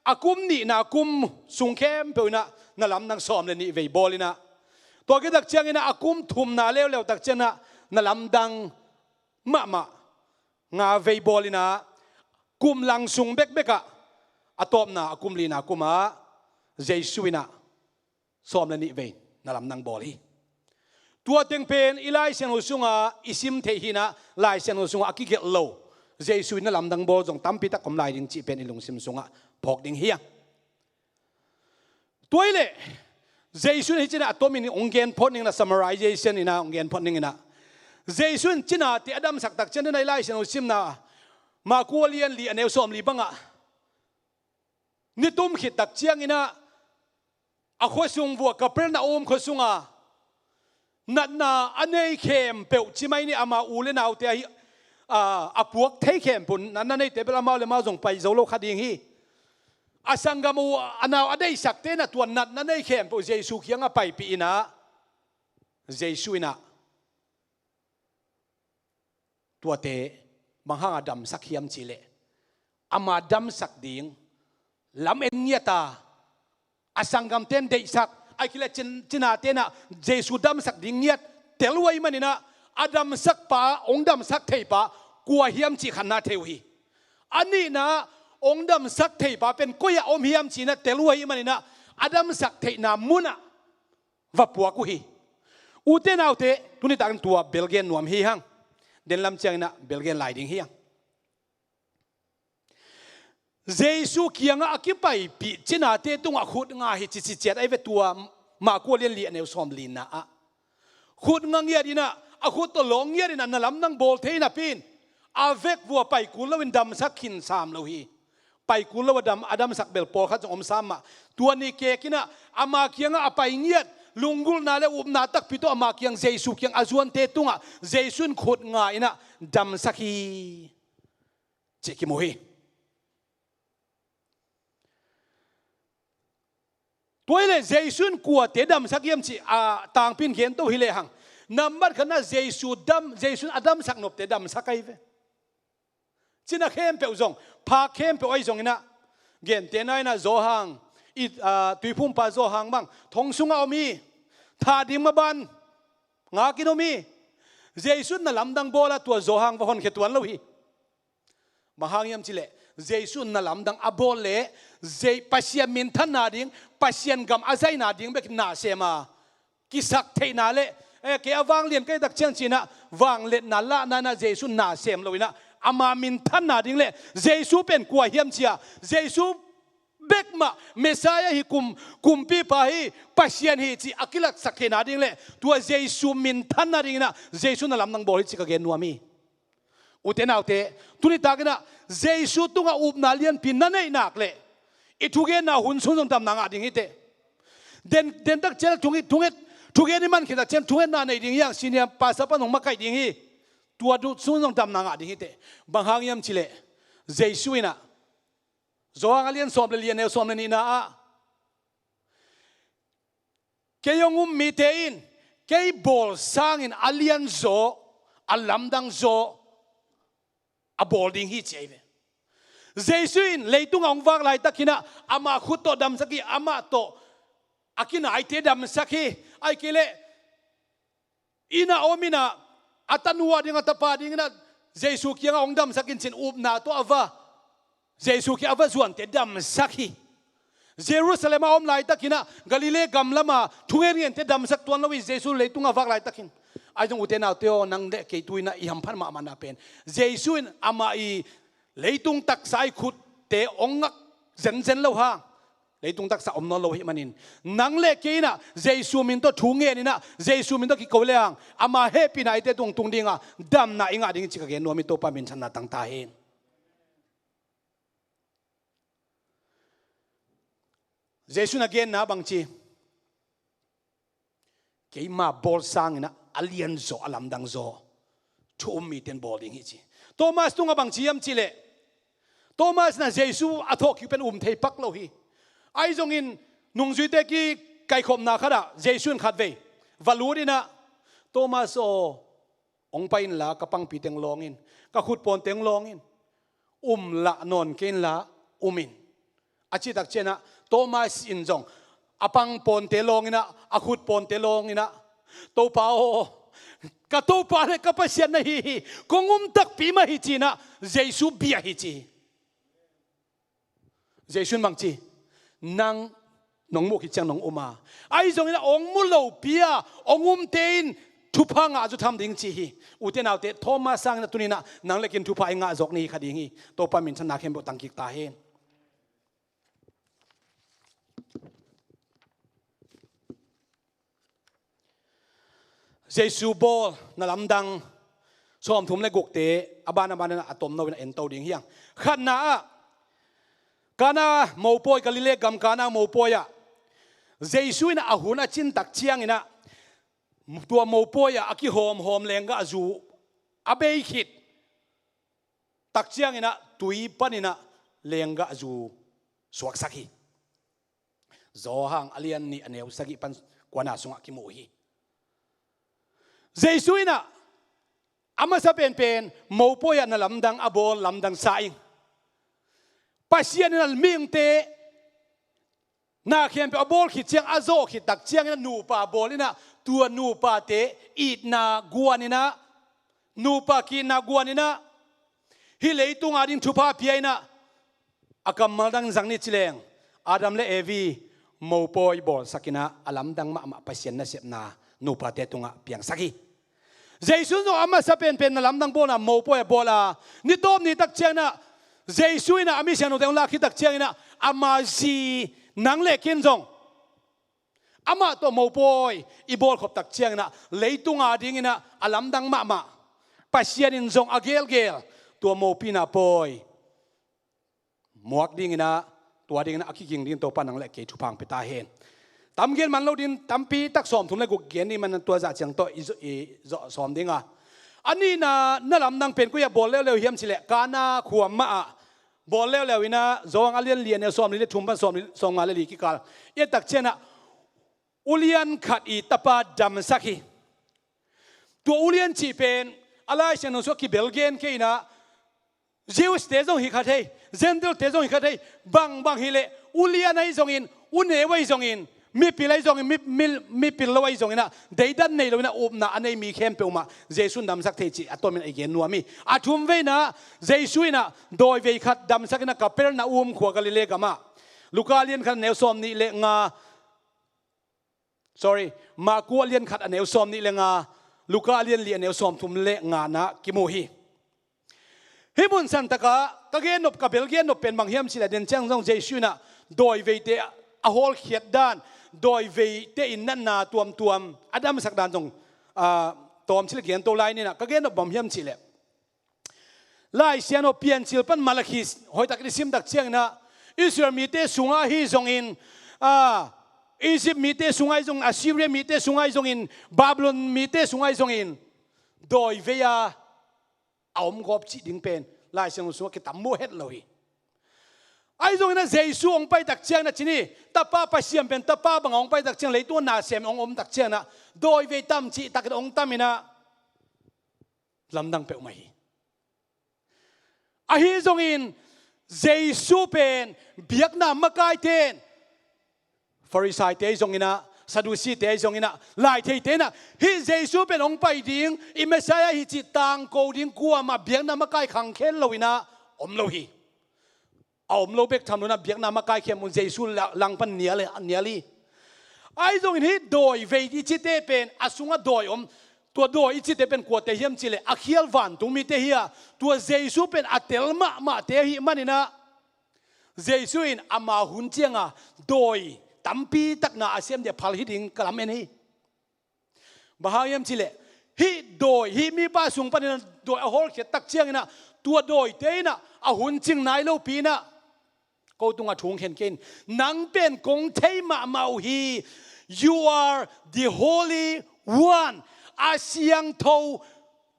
akum ni na akum sungkhem peuna na lamdang som le ni ve bolina tua ke dak chiang ina akum thum na lew tak chena na lamdang ma nga ve bolina kum lang sung bek beka atop na akum li na kuma Jesu ina som le ni ve na lamdang boli tua teng pen ilai sen usunga isim the hina lai sen usunga akigel lo Jesu na lamdang bol jong tampi ta kom lai ding chi pen ilung sim sunga phok ding hiya toile Jesu hi china atomi ni onggen photning na summarization ina onggen photning ina Jesu china ti adam sak tak chen na lai sen usim na ma kualian li aneu som li banga ni tum khit tak chiang ina a khosung bu kapel na om khosunga nat na anei khem peu chimai ni ama ule nau te hi apuak thei khem pun nan nei te bela mau le mau jong pai zo lo khading hi asangamu anau adei sakte na tuan nat na nei khem po Jesu khiang a pai pi ina Jesu ina tuate manghang adam sakhiam chile ama dam sak ding lam en nyata asangam ten dei sak akila china tena Jesu dam sak ding nyat telwai manina adam sak pa ong dam sak thei pa kwa hiam chi khanna theu hi ani na ong dam sak thei pa pen koya om hiam chi na telwai manina adam sak thei na muna va puwa ku hi uten autte tuni tang tua belgen nuam hi hang den lam chang na belgen lai ding hi hang Jesu kianga akipai pi china te tunga khut nga hi chi chi chet ai ve tua ma ko len li ne som lin na a khut nga ngia dina a khut to long ngia dina na lam nang bol theina pin a vek bua pai kun lo win dam sak khin sam lo hi pai kun lo dam adam sak bel por kha om sam ma tua ni ke kina ama kianga apai ngiat lungul na le up na tak pito ama kiang Jesu kiang azuan te tunga Jesun khut nga ina dam sak hi che ki mo hi toile Jesu kwa te dam sakiam chi a tang pin gen to hile hang number khana Jesu adam sak nop te dam sakai ve china khem pe uzong pha khem pe oi zong ina gen te nai na zo hang I tuipum pa zo hang bang thong sunga omi tha dim ma ban nga kinomi Jesu na lamdang bola tua zo hang va hon khetuan lo hi mahangyam chile Jesu na lamdang abol le zai pasien min than na ding pasien gam azai na ding bek na sema kisak thei na le ke awang lien kai dak chen china wang le na la na Jesu na sem loina ama min than na ding le Jesu pen kwa hiam chia Jesu bek ma Messiah hi kumpi pa hi pasien hi chi akilak sakhe na ding le tua Jesu min than na ding na Jesu na lamdang bol chi ka gen nuami uten autte tuni tagina Jesu tunga up na lian pin na nei nak le ituge na hun sun tam na nga ding ite den tak chel tuge ni man khita chen tuge na nei ding yang sinia pasa pa nong makai ding hi tua du sun tam na nga ding ite banghang yam chile Jesu ina zoang alian som le lian e som le ni na a keyongum mitein kay bol sang in alian zo alamdang zo a bolding hi cheve Jesu in leitung ang vak lai takina ama khut to dam saki ama to akina ai te dam saki ai kele ina omina atanwa ding atapa ding na Jesu ki ang dam sakin sin up na to ava Jesu ki ava zuan te dam saki Jerusalem om lai takina Galile gamlama thungen te dam sak tuan lawi Jesu leitung avak lai takin ai jong uten au teo nang de ke tuina i ham phan ma mana pen Jesu in ama i leitung tak sai khut te ongak zen zen lo ha leitung tak sa om no lo hi manin nang le ke na Jesu min to thunge ni na Jesu min to ki ko leang ama happy na ite tung tung dinga dam na inga ding chika ge no mi to pa min chan na tang ta hen Jesu na gen na bang chi ke ma bol sang na alien zo alam dang zo thum mi ten boarding hi chi Thomas tunga bang chi am chi le Thomas na Jesu athok ki pen thei pak lo hi ai jong in nung zui te ki kai khom na khara Jesu khat ve valurina Thomas o ong pain la kapang piteng longin ka khut pon teng longin la non ken la umin achi tak chena Thomas in jong apang pon te longina akhut pon te longina to pa o ka to pa le ka pasyan na hi kongum tak pi ma hi china Jesu bia hi chi Jesu mang chi nang nong mo ki chang nong uma ai jong ina ong mu lo pia ongum tein thupa nga ju tham ding chi hi uten autte Thomas sang na tunina nang lekin thupa nga jok ni khading hi to pa min chana khem bo tangki ta hen Jesu bol nalamdang som thum le gok te abana bana atom no en to ding hiang khan na kana mo poi Galile gam kana mo poya Jesu ina ahuna chin tak chiang ina tua mo poya aki hom lenga azu abei khit tak chiang ina tui panina lenga azu suak saki zo hang alian ni aneu saki pan kwana sunga ki mo hi Jesu ina ama sa pen mo poya na lamdang abol lamdang saing pasian na ming te na khem pe abol khit chiang azo khit tak chiang na nu pa bolina tua nu pa te it na guanina nu pa ki na guanina hi leitung ading thupa piaina akam maldang zangni chileng adam le evi mo poi bol sakina alamdang ma pasian na sep na nu pa te tunga piang saki Jesu no ama sa pen na lamdang bola mo poi bola ni tom ni tak chiang na Jesu ina ami siano teng la khitak chiang ina ama si nang le kin jong ama to mo poi I bol khop tak chiang ina leitunga ding ina alamdang ma pasian in jong agel to mo pina poi muak ding ina tua ding ina akiking ding to panang le ke thupang peta hen tam gen man lo din tampi tak som thum le gu gen ni man tua za chiang to I zo som dinga ani na lamdang pen ku ya bol le hiam chile kana khuam ma bol le ina zong alian lian ne som ni le thumban som nga le li ki kal e tak chena ulian khat I tapa dam sakhi to ulian chi pen alai chen no so ki belgen ke ina Jews te jong hi khat hei Gentile te jong hi khat hei bang hi le ulian ai jong in une wai jong in mi pilai jong mi pilawai jong ina deidan nei lo ina upna anei mi khem pe uma Jesu dam sak thei chi atomin again nuami athum ve na Jesu ina doi ve khat dam sak na kapel na khwa Galile gama Lukalian khat neu som ni le nga sorry ma kualian khat aneu som ni le nga Lukalian li aneu som thum le nga na kimuhi himun santaka kagen nop kapel gen nop pen manghiam sila den chang jong Jesu na doi ve te a hol khiat dan doi ve te in nan na tuam adam sak dan jong tom chil gen to lai ni na kagen no bam hiam chile lai siano pian chil pan malakis hoi tak ni sim dak chiang na Israel mi te sunga hi jong in Egypt mi te sungai jong Assyria mi te sungai jong in Babylon mi te sungai jong in doi ve ya aum gop chi ding pen lai siano sunga ki tam mo het loi ai jong na Jesu ong pai tak chiang na chini tapa pasiam pen tapa bang ong pai tak chiang leitu na sem ong tak chiang na doi ve tam chi tak ong tamina lamdang pe mai a hi zong in Jesu pen biak na makai ten Pharisee te zong ina Sadducee te zong ina lai thei te na hi Jesu pen ong pai ding i Messiah hi chi tang ko ding kwa ma biak na makai khang khen lo ina om lo hi om lo bek tham lo na biak na makai khem mun Jesu lang pan nia li ai zong in hi doi ve di chi te pen asunga doi omตัวโดยอิจิเตเป็นกวดเตเฮียมจิเลอคิลวันตุมีเตเฮียตัวเจสุเป็นอัตเตลมาเตหิมันนี่นะเจสุอินอามาหุนเจียงอ่ะโดยตั้มปีตักนาอาเซียมเดียพัลฮิดิงกลัมเอ็นฮีบาฮาเฮียมจิเลฮิโดยฮิมีป้าสุงปนินะโดยอาฮอลเขตตักเจียงนะตัวโดยเตนะอาหุนจิงนายโลปีนะก็ตุงอาทุงเห็นกินนังเป็นกงเทมาฮี you are the holy oneอาเซียงโต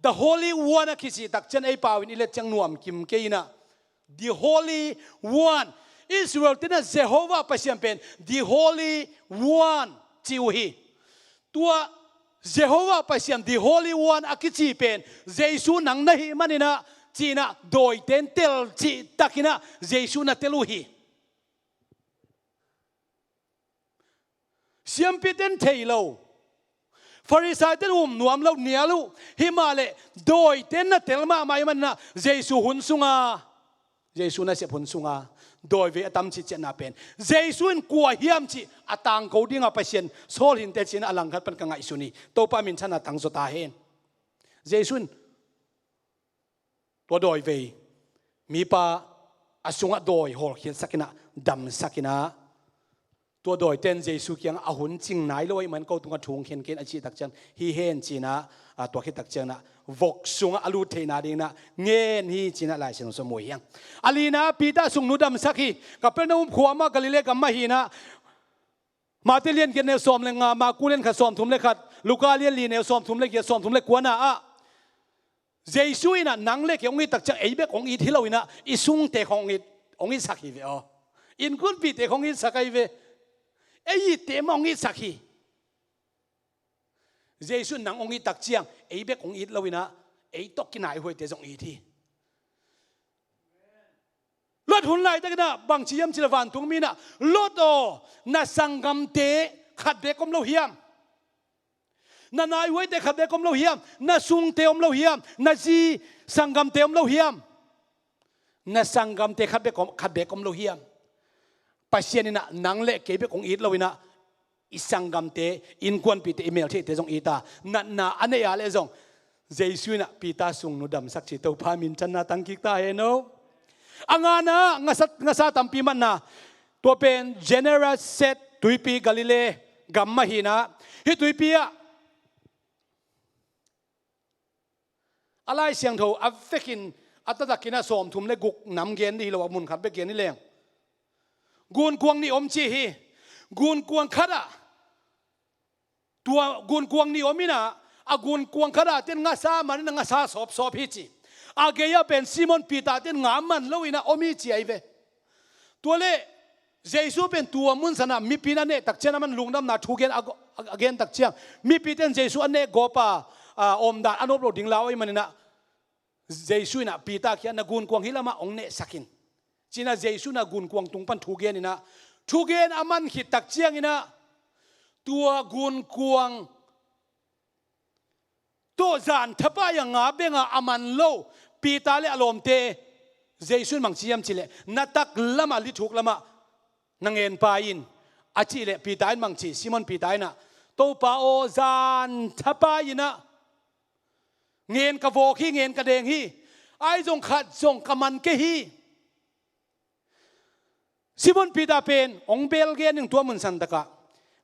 the holy one คิดสิตักเจนไอป่าวินิเลจังนวมกิมเกยนะ the holy one Israel ที่นั่นเยโฮวาห์ประเสริฐเป็น the holy one จิวฮีตัวเยโฮวาห์ประเสริฐ the holy one อาคิดสิเป็นเยซูนังนะฮีมันนี่นะจีนะโดยเต็นเตลจีตักินะเยซูนะเตลูฮีเสียมพิเตนเทโลฟาริสัยเต้นนวมเราเนียลูฮิมาเลโดยเต้นน่ะเตลมาไม่มันนะเยซูหุนซุงาเยซูน่ะเสียหุนซุงาโดยเวอตัมจิเจน่ะเป็นเยซูนกลัวเฮียมจิอตังเขาดิ้งอ่ะไปเชียนโซลินเตจินอลังคัดเป็นกังไงสุนีโตปามินชนะตังสตาเฮนเยซูนตัวโดยเวมีปาอสุงะโดยหอเขียนสักนะดำสักนะตัวโดยเต้นเยซูเกียงอาหุนจริงไหนเลยเหมือนเขาตุงกระทุงเห็นเกณฑ์อาชีพตักจังฮีเฮนจีนะตัวคิดตักจังนะวกสุงอลูเทนาดิงนะเงินฮีจีนะหลายเสียงสมุยยังอาลีนะปีตาสุงนุดำสักฮีกับเป็นนุ่มขวามากะลิเลกับมาฮีนะมาเตเลียนกันเนวซอมเลงมากูเล่นขัดซอมทุ่มเล็กขัดลูกาเลียนลีเนวซอมทุ่มเล็กเกี่ยซอมทุ่มเล็กกว่านะเยซูน่ะนังเล็กของอีตักจังไอ้เบกของอีที่เราอีนะอีสุงเตะของอีสักฮีเวออินกุนปีเตะของอีสักฮีเวไอ้เต็มองค์สักทีเยซูนังองค์ตักเจียงไอ้เบกองค์เราวินะไอ้ตกกินไหนหัวเตะองค์ที่รถหุ่นไหลตะกันนะบางชียมจิลวันทุงมีนะรถโอน่าสังกัมเตะขัดเบกอมเราเฮียมน่านายหัวเตะขัดเบกอมเราเฮียมน่าสุงเตะอมเราเฮียมน่าจีสังกัมเตะอมเราเฮียมน่าสังกัมเตะขัดเบกอมเราเฮียมปัจเจียนี่นะนังเละเก็บของอีทเราวินะอิสังกัมเตอินควนปีเตอีเมลเทเตจงอีตานาอันนี้อะไรจงเจสุนะปีตาสุงนุดำสักชิตเอาพามินจันนาตังกิกตาเฮโนอังานะงาซาตัมปีมันนะตัวเป็น general set ตุยปีกาลิเลกัมมาฮีนะฮิตุยปีอะอะไรเสียงโถอัฟเฟกินอัตตะกินะสอมทุมเลกุกน้ำเกณฑ์ดีเราว่ามุนขัดไปเกณฑ์นี่แรงกูนกวงนี่อมจีฮีกูนกวงขดาตัวกูนกวงนี่อมินะอากูนกวงขดาเต้นงาซามันงาซาสอบฮิจิอาเกียเป็นซิมอนปีตาเต้นงามันแล้ววินะอมิจีไอเวตัวเล่เยซูเป็นตัวมุนสนะมีปีนั่นเองตักเชนมันลุงดำนาทูเกนอาเกนตักเชียงมีปีเต้นเยซูอันเน่โกปาอมดาอันอบรดิงลาวไอ้มันนะเยซูน่ะปีตาเขียนนะกูนกวงฮิลามาองเน่สักินจีน่าเยซูน่ะกุนกวงตุงปันทูเกนนี่นะทูเกนอามันขิดตักเจียงนี่นะตัวกุนกวงตัวจานทับไปยังงาเบงอามันโลปีตาเลอารมณ์เตเยซูมังเชียมจิเลนัตักละมาลิทุกละมานังเงินปายินอาจิเลปีตาอินมังชีซิมอนปีตาอินะตัวปาโอจานทับไปยินะเงินกะโวฮีเงินกะเดงฮีไอจงขัดจงกะมันเกฮีซิมอนปีตาเป็นองเบลเกนหนึ่งตัวมุนสันตะกะ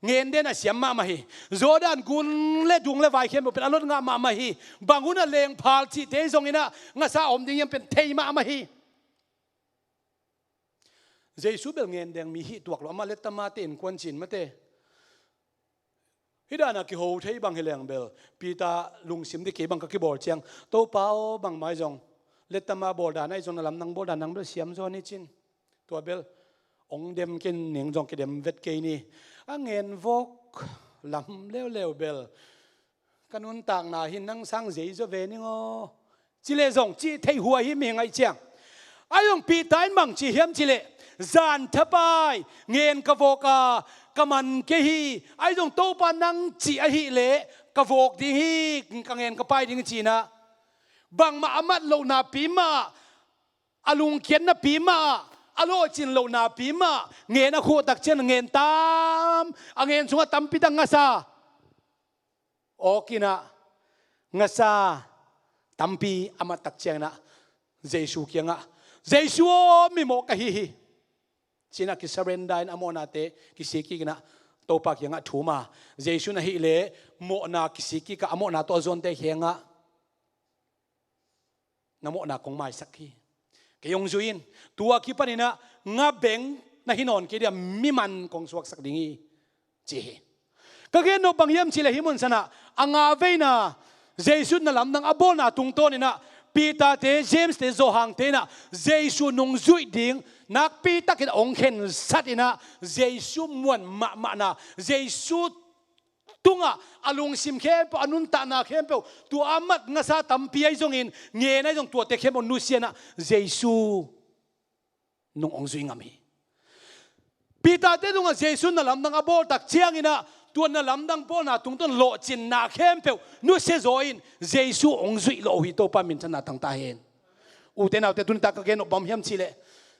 เงินเดนเสียมมาฮีโจดานกุนเล่ดุงเล่ไวเข้มเป็นอารมณ์งามาฮีบางคนน่ะเลงพาลจีเตยจงอินะงาซาอมดิ้งยังเป็นเทยมาฮีเยซูเบลเงินแดงมีฮีตัวกลัวมาเล็ตมาเตนควนจินมาเตฮิดานาคิโฮเทยบางเฮเลงเบลปีตาลุงซิมดิเกบังก็คิบอลเชียงโตเปาบางไม้จงเล็ตมาบอลดานไอจงนลำนังบอลดานนังเบลเสียมจอนี่จินตัวเบลองเดมกินหนิงจงกิเดมเวทเกนี่เงินวกลำเร็วเบลกันนุนต่างนาหินนั่งสร้างเจจะเวนิงอจิเลจงจีเทหัวหิมยังไงเจียง ayong pitain mang chi hiam chile zan thapai ngen kavoka kaman ke hi ayong topa nang chi a hi le kavok ding hi kangen kapai ding chi na bang ma amat lo na pima alung kian na pima alo chin lo na pima ngen a khu tak chen ngen tam angen sunga tampitang ngasa okina ngasa tampi amat tak cheng na Jesu kianga Jesu mi mo ka hi sina ki surrender in amona te kisiki na topa kianga thuma Jesu na hi le mo na kisiki ka amona to zon te henga namo na kong mai sakhi kayong zuin tua ki panina nga beng na hinon ki dia miman kong suak sak dingi chi kage no bangyam chile himun sana anga veina Jesu na lam nang abona tungton ina Peter te James te Zohang te na Jesu nung zui ding nak Peter kin ong khen sat ina Jesu muan ma na Jesu tunga alung sim khem po anun ta na khem po tu amat nga sa tampi ai jong in nge na jong tu te khem on nusia na Jesu nung ong zui ngami Peter te dunga Jesu na lam nang abol tak chiang ina tuan na lamdang po na tungton lo chin na kempel nu se zoin Jesu ong zui lo hi to pa min na tang tahen uten autte tun ta ka gen bam hiam chile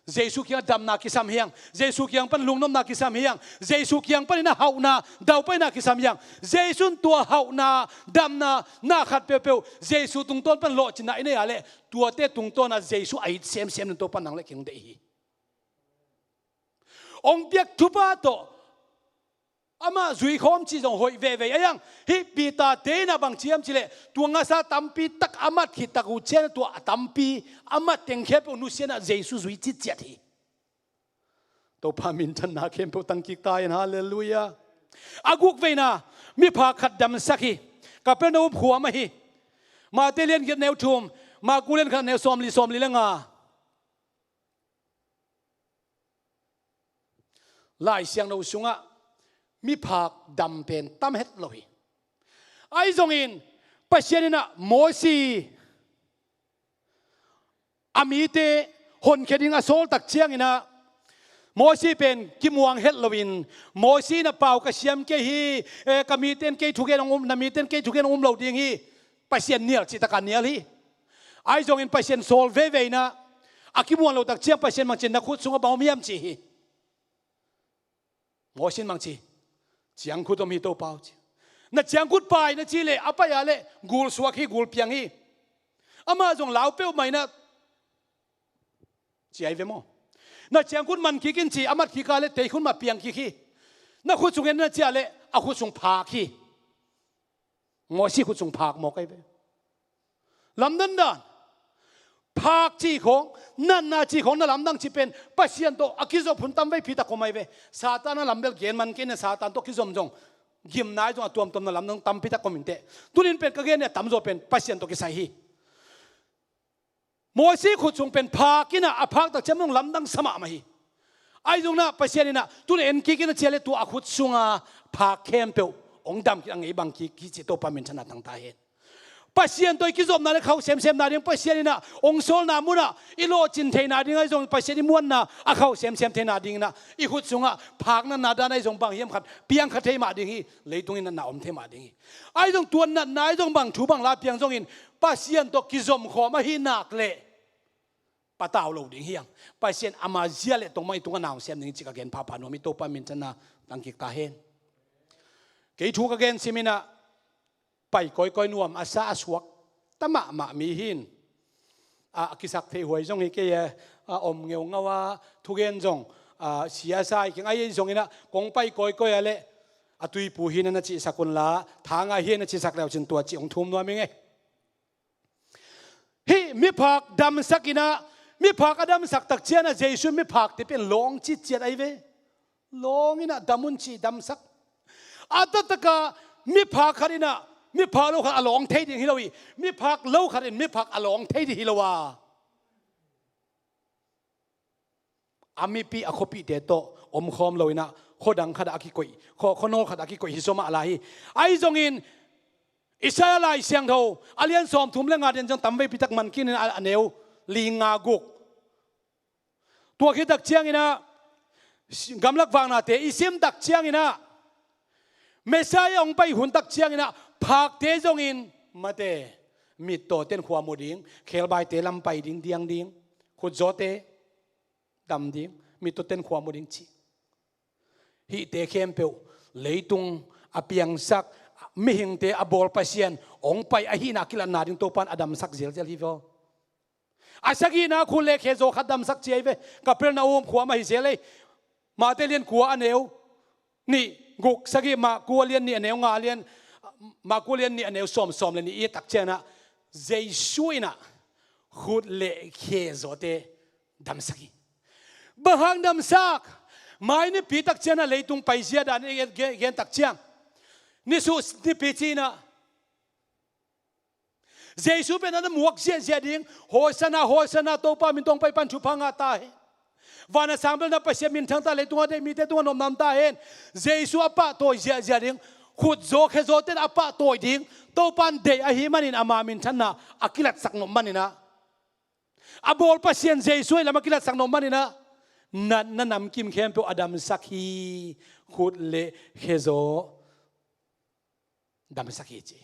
Jesu kyang dam na ki sam hiang Jesu kyang pan lungnom na ki sam hiang Jesu kyang pan na hau na dau pa na ki sam hiang Jesu tua hau na dam na khat pe pe Jesu tungton pan lo chin na ine ale tua te tungton na Jesu ai sem to pan nang le king de hi ong piak thupa to ama zui khom chi jong hoi ve ve ayang hi pita te na bang chiam chile tuanga sa tampi tak amat khi tak u chen tu tampi amat teng khep nu sena Jesu zui chi chat hi to pamin tan na khem po tang ki ta in hallelujah aguk ve na mi pha khat dam sakhi ka pe no khuwa ma hi ma te len get neu thum ma kulen khan neu som li lenga lai siang no sunga mi phak dam pen tam het lohi ai zong in pasianina mosi amite hon kheding a sol tak chiang ina mosi pen kimuang het lovin mosi na pau ka siam ke hi kamiten ke thugen namiten ke thugen lo ding hi pasian nial chi takan nial hi ai zong in pasian sol ve na akimuang lo tak chiang pasian mang chen na khut sunga baum yam chi hi mosin mang chi chiang khut om hi to pau chi na chiang khut pai na chi le apa ya le gul suak hi gul piang hi ama jong lau pe mai na chi ai ve mo na chiang khut man ki kin chi amat ki ka le te khun ma piang ki na khut sung en na chi le a khut sung pha ki ngo si khut sung phak mo kai ve lam dan dan phak chi khong nan na chi khong na lam dang chi pen pasian to akizo phun tam ve phita ko mai ve satan na lambel gen man ken na satan to kizom jong gim nai jong atom na lam dang tam phita ko minte tunin pen ka gen ne tam zo pen pasian to ki sai hi mo si khu chung pen phak kina a phak tak chem jong lam dang sama ma hi ai jong na pasian na tun en ki kina chele tu a khut sunga phak khem pe ong dam ki ang ei bang ki chi to pa min chana tang ta hen pasian toy kizom na le khau sem na ding pasian na ong sol na muna ilo chin thei na ding ai jong pasian muan na a khau sem thei na ding na I khut sunga phak na da nai jong bang hiam khat piang khat thei ma ding hi leitung in na om thei ma ding hi ai jong tuan na nai jong bang thu bang la piang jong in pasian to kizom kho ma hi nak le pataw lo ding hiang pasian ama zia le tong mai tunga naw sem ning chi ka gen pha no mi to pa min chana tang ki ta hen ke thu ka gen simina pai koi nuam asa aswak tama ma mi hin a kisak thei huai jong hi ke om ngeu ngawa thugen jong sia sai ki ngai jong ina kong pai koi ale atui pu hin na chi sakun la thanga hin na chi sak leo chin tua chi ong thum no mi nge hi mi phak dam sakina mi phak adam sak tak chiana Jesu mi phak te pen long chi chiat ai ve long ina damun chi dam sak atataka mi phak kharina mi phak lo khat along thei ding hilowi mi phak lo khat in mi phak along thei di hilowa ami pi akhopi te to om khom loina khodang khada akikoi khonol khada akikoi hisoma alai ai jongin Isaiah lai siang tho alian som thum le nga den jang tambe pitak man kin aneu linga guk tua khi đặc chiang ina gam lak wang na te isim tak chiang ina Messiah ong pai hun tak chiang ina phak te jong in mate mit to ten khwa moding khel bai te lam pai ding diang ding khut zo te dam ding mit to ten khwa moding chi hi te khem pe leitung apiang sak mi hing te abol pasien ong pai a hi na kilan na ding to pan adam sak zel zel hi vo asagi na khule khe zo khadam sak chi ve kapel na khwa ma hi zele ma te lien khwa aneu ni guk sagi ma kualian ni aneu nga lian ma kualian ni aneu som som le ni e tak chena Jesu ina khut le khe zo te dam saki bahang dam sak mai ni pi tak chena leitung paisia dan gen tak chiang ni su ni pi china Jesu pe na muak sia sia ding hosana to pa min tong pai pan chu phanga ta he vana sambal na pasia min thang ta leitung ade mi te tu nom nam ta hen Jesu apa to sia sia ding khut zo khe zo te apa to ding to pan de a hi manin ama min thana akilat sak nom manina abol pasien Jesu la makilat sak nom manina na nam kim khem pe adam sakhi khut le khe zo dam sakhi chi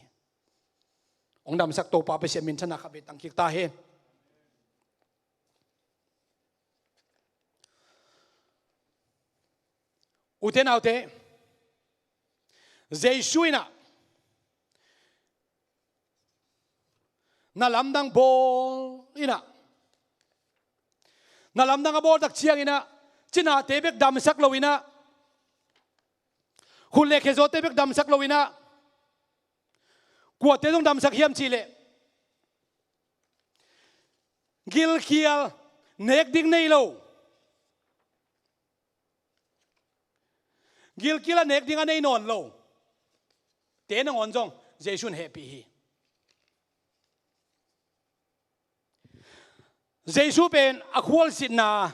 ong dam sak to pa pe se min thana kha be tang ki ta he uten autte Jesu ina nalamdang bawl ina nalamdang bawl tak chiang ina china tebek dam sak lo ina khule khe zo tebek dam sak lo ina kwa te dong dam sak hiam chi le gil khial nek ding nei lo gil kila nek ding anei non lo te nang on jong Jesu happy hi Jesu pen akhwal sit na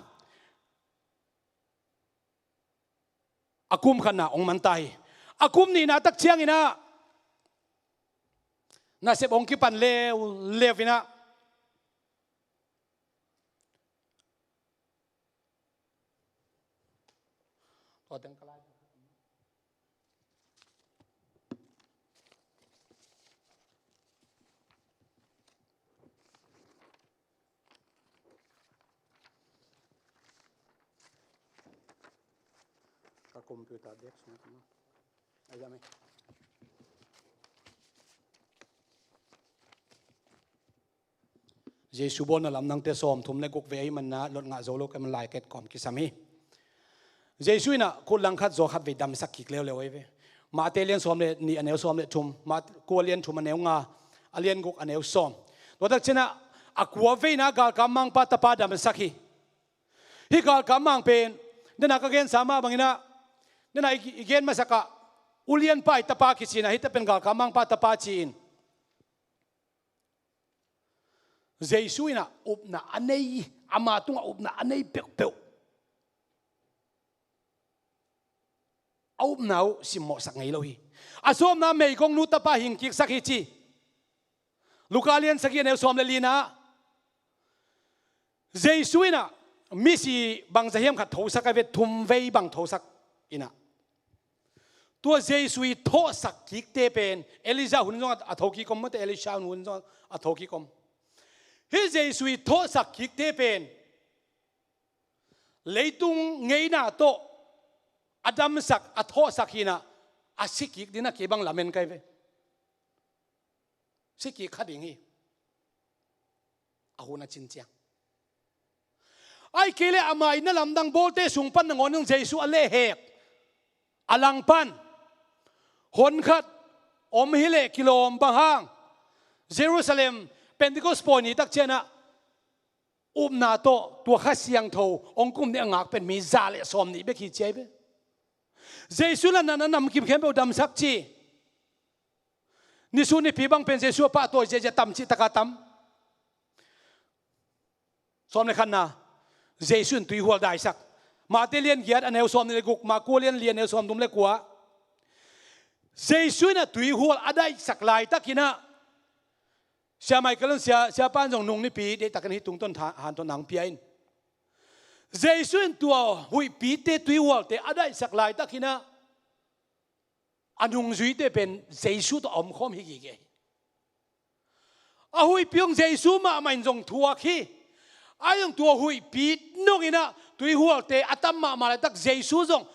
akum khana ong mantai akum ni na tak chiang ina na sep ong ki pan levina to teng kalai computer desk na ayame Jesu bon na lamdangte som thum le guk ve man na lot nga zolo ka man lai ket kom ki sami Jesu ina ko lang khat zo khat ve dam sak ki lew lew ve ma te len som le ni aneu som le thum ma ko len thum aneu nga alien guk aneu som to dak chena akwa ve na gal kamang pa tapa dam sakhi hi gal kamang pen dena ka gen sama bangina nena igen masaka ulian pa itapa kisina hita pengal kamang pa tapa chin Jesu ina upna anei ama tunga upna anei pekpeu au nau simmo sak ngei lo hi asom na mei kong nu tapa hing kik sakhi chi lukalian sakhi ne som le lina Jesu ina misi bang zahiam khat tho sak ave thum vei bang tho sak ina tua Jesu tho sak kik te pen Elijah hun jong a tho ki kom mate Elisha hun jong a tho ki kom hi Jesu tho sak kik te pen leitung ngei na to adam sak a tho sak hina a sikik dina ke bang lamen kai ve sikik khading hi a huna chin chiang ai kele amai na lamdang bolte sungpan ngon Jesu ale hek alang pan hon khat om hile kilom bahang Jerusalem Pentecost poni tak chena na to tua khasiang tho ongkum ne angak pen mi zale som ni be ki chebe Jesu la nam kim khem dam sak chi ni su ni pi bang pen Jesu pa to je tam chi takatam som le khan na Jesu tui hol dai sak ma te lien giat aneu som ni guk ma ko lien lien som dum le kwa Jesu na tui hol adai sak lai takina sia mai kalon sia pan jong nung ni pi de takan hi tung ton han ton nang piain Jesu in tua hui pi te tui wal te adai sak lai ta kina anung zui te pen Jesu to om khom hi gi ge a hui piong Jesu ma main jong thua khi ayong tua hui pi nong ina tui wal te atam ma ma tak Jesu jong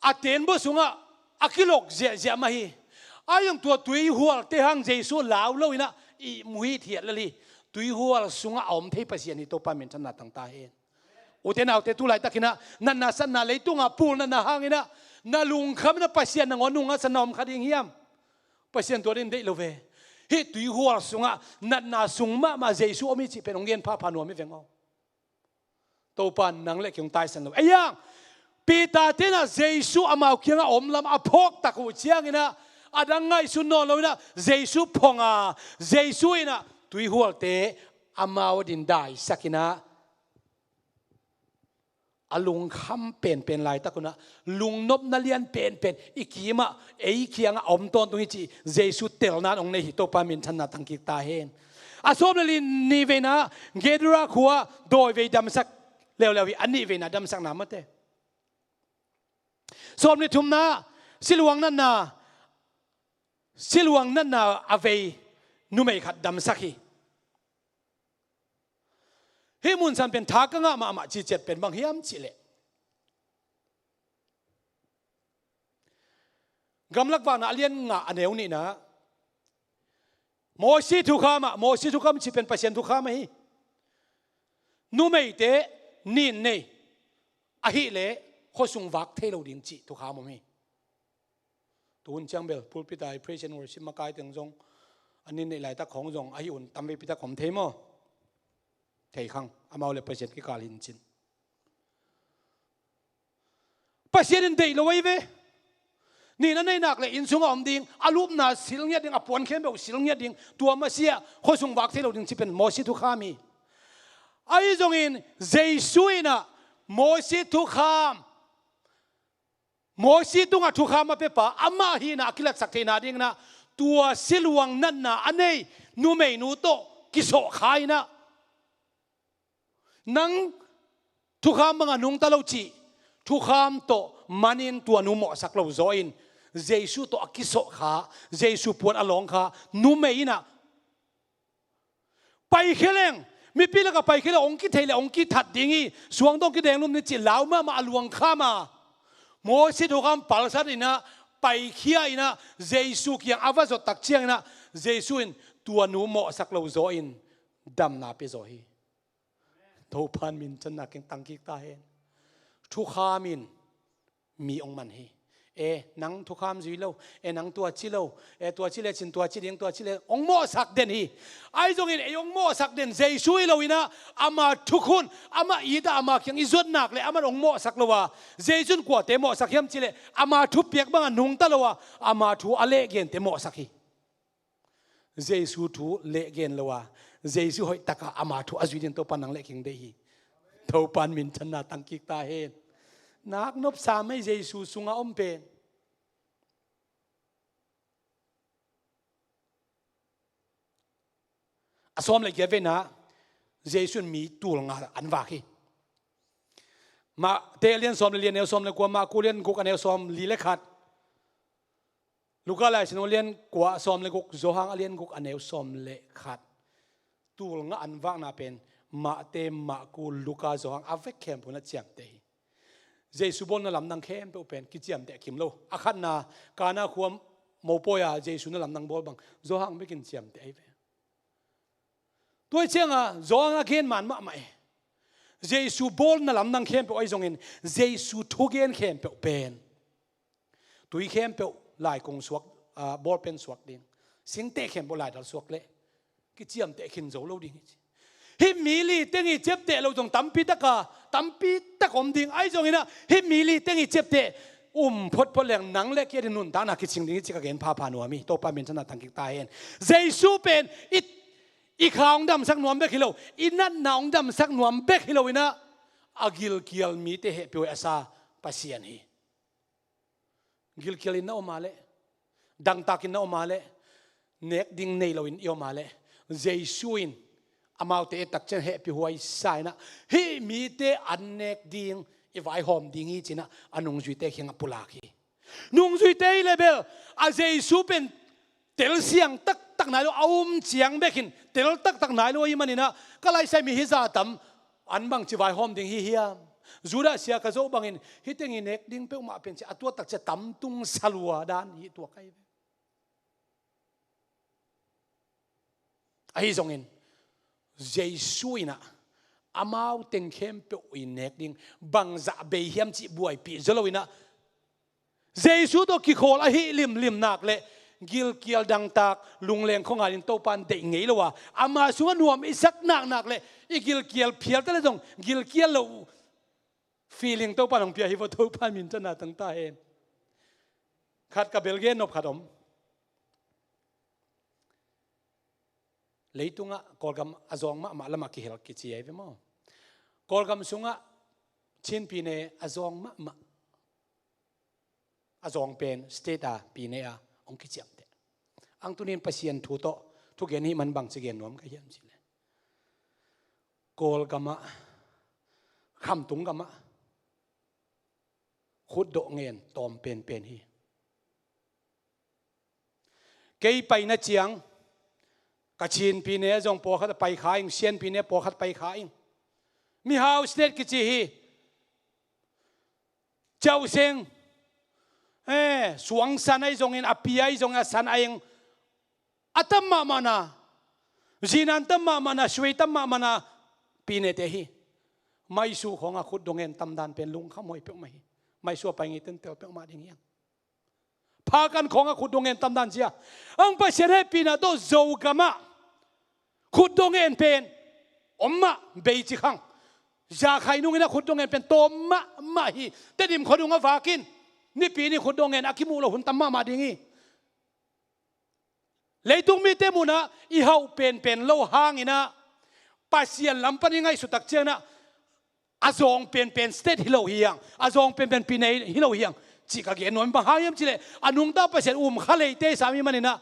aten bo sunga akilok je je ma hi ayong tua tui wal te hang Jesu lau lo ina i mui thiat lali tui wal sunga om thei pasian hi to pa men thana tang ta hen uten autte tu lai takina nan na san na leitunga pul na na hangina na lung kham na pasien na ngonunga sanom khading hiam pasien to rin dei love hi tui hual sunga nan na sungma ma Jesu omi chi penongen pha phanu mi vengo to pan nang le kyong tai san lo ayang pita tena Jesu amau kyanga omlam aphok taku chiangina adangai sunno loina Jesu phonga Jesu ina tui hual te amau din dai sakina alung kham pen lai takuna lung nop na lian pen ikima ei khianga om ton tu chi Jesu tel na ong nei to pa min thanna tangki ta hen asom le ni vena gedura khuwa doi ve dam sak lewi ani vena dam sak na mate som ni thumna silwang nan na ave numei khat dam sakhi hi mun san pen thaka nga ma chi chet pen bang hiam chi le gamlak wa na alien nga aneu ni na mo si thu kham chi pen pasien thu kham hi nu mei te nin nei a hi le khosung wak thelo ding chi thu kham mi tun chang bel pulpit ai praise and worship ma kai teng jong anin nei lai ta khong jong a hi un tam ve pita khom the mo thei khang amau le pasien ki kalin chin pasien dei lo ve ni na nei nak le in sunga om ding alup na silngya ding apon khem be silngya ding tua ma sia khosung wak thelo ding chipen mo si thu khami ai jong in Jesu ina mo si thu kham mo si tunga thu kham ma pe pa ama hi na akilat sak the na ding na tua silwang nan na anei nu mei nu to kiso khai na nang thu kham mga nung talo chi thu kham to manin tua nu mo sak lo zoin Jesu to akiso kha Jesu puan along kha nu mei na pai kheleng mi pila ka pai khele ong ki thele ong ki that dingi suang dong ki deng lum ni chi lau ma aluang kha ma mo si thu kham pal sat ina pai khia ina Jesu kyang awazo tak chiang ina Jesu in tua nu mo sak lo zoin dam na pe zo hi to pan min chan na keng tangki ta hen thu khamin mi ong man hi nang thu kham zui lo nang tua chi lo tua chi le chin tua chi ding tua chi le ong mo sak den hi ai jong in ong mo sak den Jesu lo ina ama thu khun ama ida ama kyang izot nak le ama ong mo sak lo wa Jesu ko te mo sak hiam chi le ama thu piak bang nung ta lo wa ama thu ale gen te mo sak hi Jesu thu le gen lo wa Jesu hoi taka ama thu azui din to panang le king de hi to pan min chan na tangki ta hen nak nop sa mai Jesu sunga om pen asom le ge ve na Jesu mi tul nga an wa khi ma te lian som le ko ma ku lian ku kan som li le khat luka lai sin lian kwa som le guk zo hang alian guk aneu som le khat tul nga an wa na pen ma te ma ku luka zo hang avek kem puna chiam te Jesu bon na lam nang khem pe pen ki chiam te kim lo akhan na kana khuam mo poya Jesu na lam nang bol bang zo hang be kin chiam te ai tôi chenga zo nga khen man ma mai Jesu bol na lam nang khem pe oi zong in Jesu thugen khem pe pen tui khem pe lai kong suak bol pen suak ding sing te khem bo lai dal suak le ki chiam te khin zo lo ding hi mili tengi chep te lo jong tampi tak om ding ai jong ina hi mili tengi chep te phot leng nang le ke nun ta na ki ching ding chi ka gen pha nu mi to pa min chana tang ki ta hen Jesu pen i khang dam sak nuam be khilo inan naung dam sak nuam be khilo ina agil kial mi te he pe asa pasian hi gil kial in na omale dang takin na omale nek ding nei lo in i omale Jesu in อามาเตะตักเช่นเฮปิหวยใส่นะเฮมีเตะอันเนกดิ่งอีไว้หอมดิ่งอีจีนะอันนุ่งจุยเตะเขียงปุลาคีนุ่งจุยเตะเลเบลอาเจสูเป็นเตลเสียงตักไหนเราเอาเสียงเบกินเตลตักไหนเราอีมันนี่นะก็ไล่ใส่มีฮิซาตัมอันบังจีไว้หอมดิ่งเฮียจูดาเสียกระโจบังอินฮิตงินเนกดิ่งเป้ามาเป็นจะตัวตักจะตั้มตุงสลัวด้านฮิตัวใครไอ้ทรงอินเยซูนะอามาเต็งเข้มเป้าอินเนกดิ่งบังจะเบียมจีบวยปีเจลวินะเยซูตัวกิโคลาฮิลิมนักเละกิลเกียลดังตากลุงเลงของงานโตปันเด็กไงล่ะวะอามาส่วนรวมอีสักนักเลยอีกิลเกียลเพียรแต่ละตรงกิลเกียลเรา feeling โตปันของเพียฮิวโตปันมินจะน่าตั้งตาเองขัดกับเบลเกนนบขัดอมเลยตุงะกอลกัมอาจงมาละมากิเฮลกิจีไอ้เว้ยมั้งกอลกัมสุงะชินปีเนอาจงมาอาจงเป็นสเตตาปีเนอาองกิจยมเตะอังตุนินพัศยันทุโตทุกอย่างนี้มันบังสิเกนนวมกันยังสิเลยกอลกัมคำตุงกัมขุดโดเงินตอมเป็นฮีเกยไปนะเจียงกระชินปีเนจงปอขัดไปขายเซียนปีเนปอขัดไปขายมีฮาวสเตทกิจีฮีเจ้าเซงสวงสันไอจงเงินอภิไอจงสันไอเองอัตมะมานะจีนันตมะมานะช่วยตมะมานะปีเนเตฮีไม่สู้ของขุดโดเงินตำดานเป็นลุงขโมยเปล่าไหมไม่ชัวไปงี้ตั้งแต่เปล่ามาอย่างเงี้ยพากันของขุดดงเงินตำนานเสียอังไปเสียให้ปีนาโตโจกามะขุดดงเงินเป็นอมมะเบยจิขังยาใครนุ่งนะขุดดงเงินเป็นโตมะฮีแต่ดิมขุดดงเงินฝากินนี่ปีนี้ขุดดงเงินอากิมูเราหุ่นตำมะมาดีงี้เลยตุงมีเตมุนะอีเฮาเป็นโลหางอีนะปัสยันลำปันยังไงสุดตักเจียนะอาจงเป็นสเตทฮิโลเฮียงอาจงเป็นปีนี้ฮิโลเฮียงจิกาเกนนบังหายมจิเลอนุงตาเปเสนขะเลยเตสามีมันนี่นะ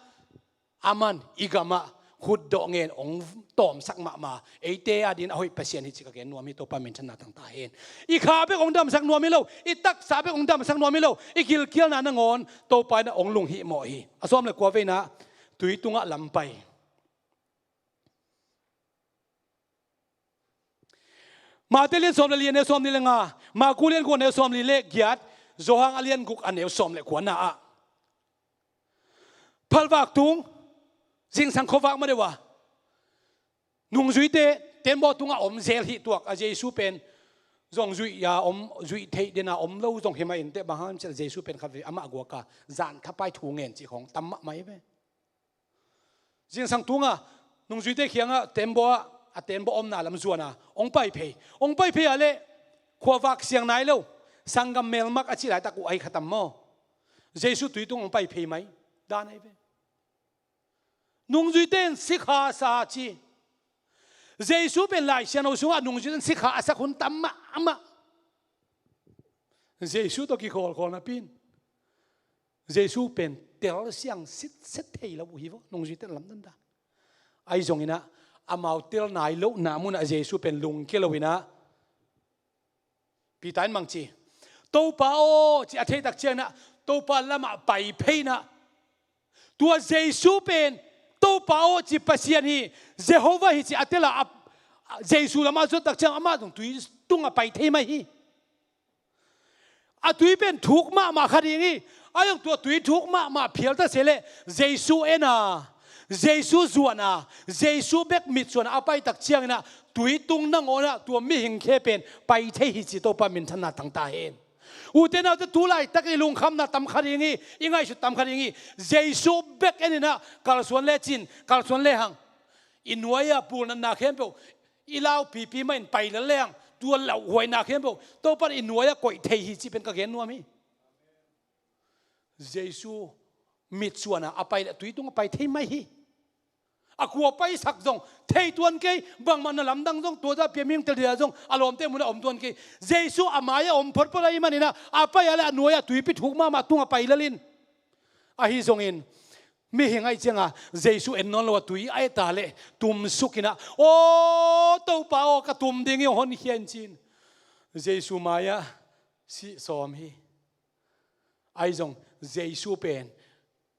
อามันอีกามะขุดดอกเงินองตอมสักมาเอเตอดินเอาไปเปเสนฮิจิกาเกนนัวมีตัวปามินชนะต่างตาเห็นอีขาเปองดำสักนัวไม่เล่าอีตักสาเปองดำสักนัวไม่เล่าอีกิลเกียลนานงอนตัวไปนะองลุงฮิโมฮีอาซ้อมเลยกว่าเวนะตุยตุงะลำไปมาเตลียนซ้อมเลียนเนซ้อมนี่ละงามากูเลียนกูเนซ้อมนี่เล็กหยัดโจฮังอเลียนกุกอันเอวสมเล็กกว่าน่ะพัลวักตุงจิงสังขวักมาเดี๋ยวนุ่งจุยเตเต็มบ่ตุงอ่ะอมเซลฮิตัวอาเจสูเป็นจงจุยยาอมจุยเทเดน่ะอมเล่าจงเฮมาอินเตบางครั้งเจสูเป็นครับอามากัวกาจานทับไปถูเงินจีของตั้มไม่ไหมจิงสังตุงอ่ะนุ่งจุยเตเขียงอ่ะเต็มบ่เต็มบ่อมน่ะลำจวนอ่ะองไปเพย์อะไรขววักเสียงไหนเล่าสังกัมเมลมักอาชีพไหนตะกุไอขตัมโมเยซูตุยตุงองไปเพย์ไหมด้านไหนเว้นุ่งจุยเต้นสิขาสาจีเยซูเป็นลายเชนเอาสุงนุ่งจุยเต้นสิขาสักคนตั้มมะเยซูตัวกี่คนนะพินเยซูเป็นเตลเสียงสิเทยแล้วบุหิวนุ่งจุยเต้นลำนั้นได้ไอ้จงอินะอามาเตลนายลุนามุนเยซูเป็นลุงเกลวินะปีตายมังจีตัวป้าโอจีอาเทตักเชียนะตัวป้าละมาไปเพย์นะตัวเยซูเป็นตัวป้าโอจีปัสยานีเยโฮวาฮิจีอาเทละเยซูละมาจุดตักเชียงอามาตุงไปเทไม่ฮีอาตุยเป็นทุกมาคดีนี้อายังตัวตุยทุกมาเพียรตะเสเลเยซูเอนะเยซูจวนเยซูเบกมิดส่วนเอาไปตักเชียงนะตุยตุงนั่งโอนะตัวมิหิงเคเป็นไปเทฮิจิโตปามินธนาต่างตาเองอุเทนาจะตุไลตักอีลุงคำนะตำคดีนี้ยังไงสุดตำคดีนี้เยซูเบกเอ็นนะกาลส่วนเลจินกาลส่วนเลหังอินวยาปูนันนาเข้มเปอีลาวปีไม่ไปแล้วแรงตัวเหล่าหวยนาเข้มเปตัวปันอินวยากอยเทฮิจิเป็นกะเกนนัวมีเยซูมิดส่วนเอาไปตุยตุงไปเทไม่ฮีอากัวไปสักจงเทยตัวนเกยบางมันลำดังจงตัวจะเปียมิงเตลียจงอารมณ์เต็มมันอมตัวนเกยเยซูอามายอมพอดพอดอะไรมันนี่นะอาไปอะไรหน่วยตุยปิดถูกมาตุงไปละลินอาฮิจงอิน mi hi ngai chenga Jesu en non lo tui ai ta le tum sukina o to pa o ka tum ding hon hian chin Jesu maya si som hi ai jong Jesu pen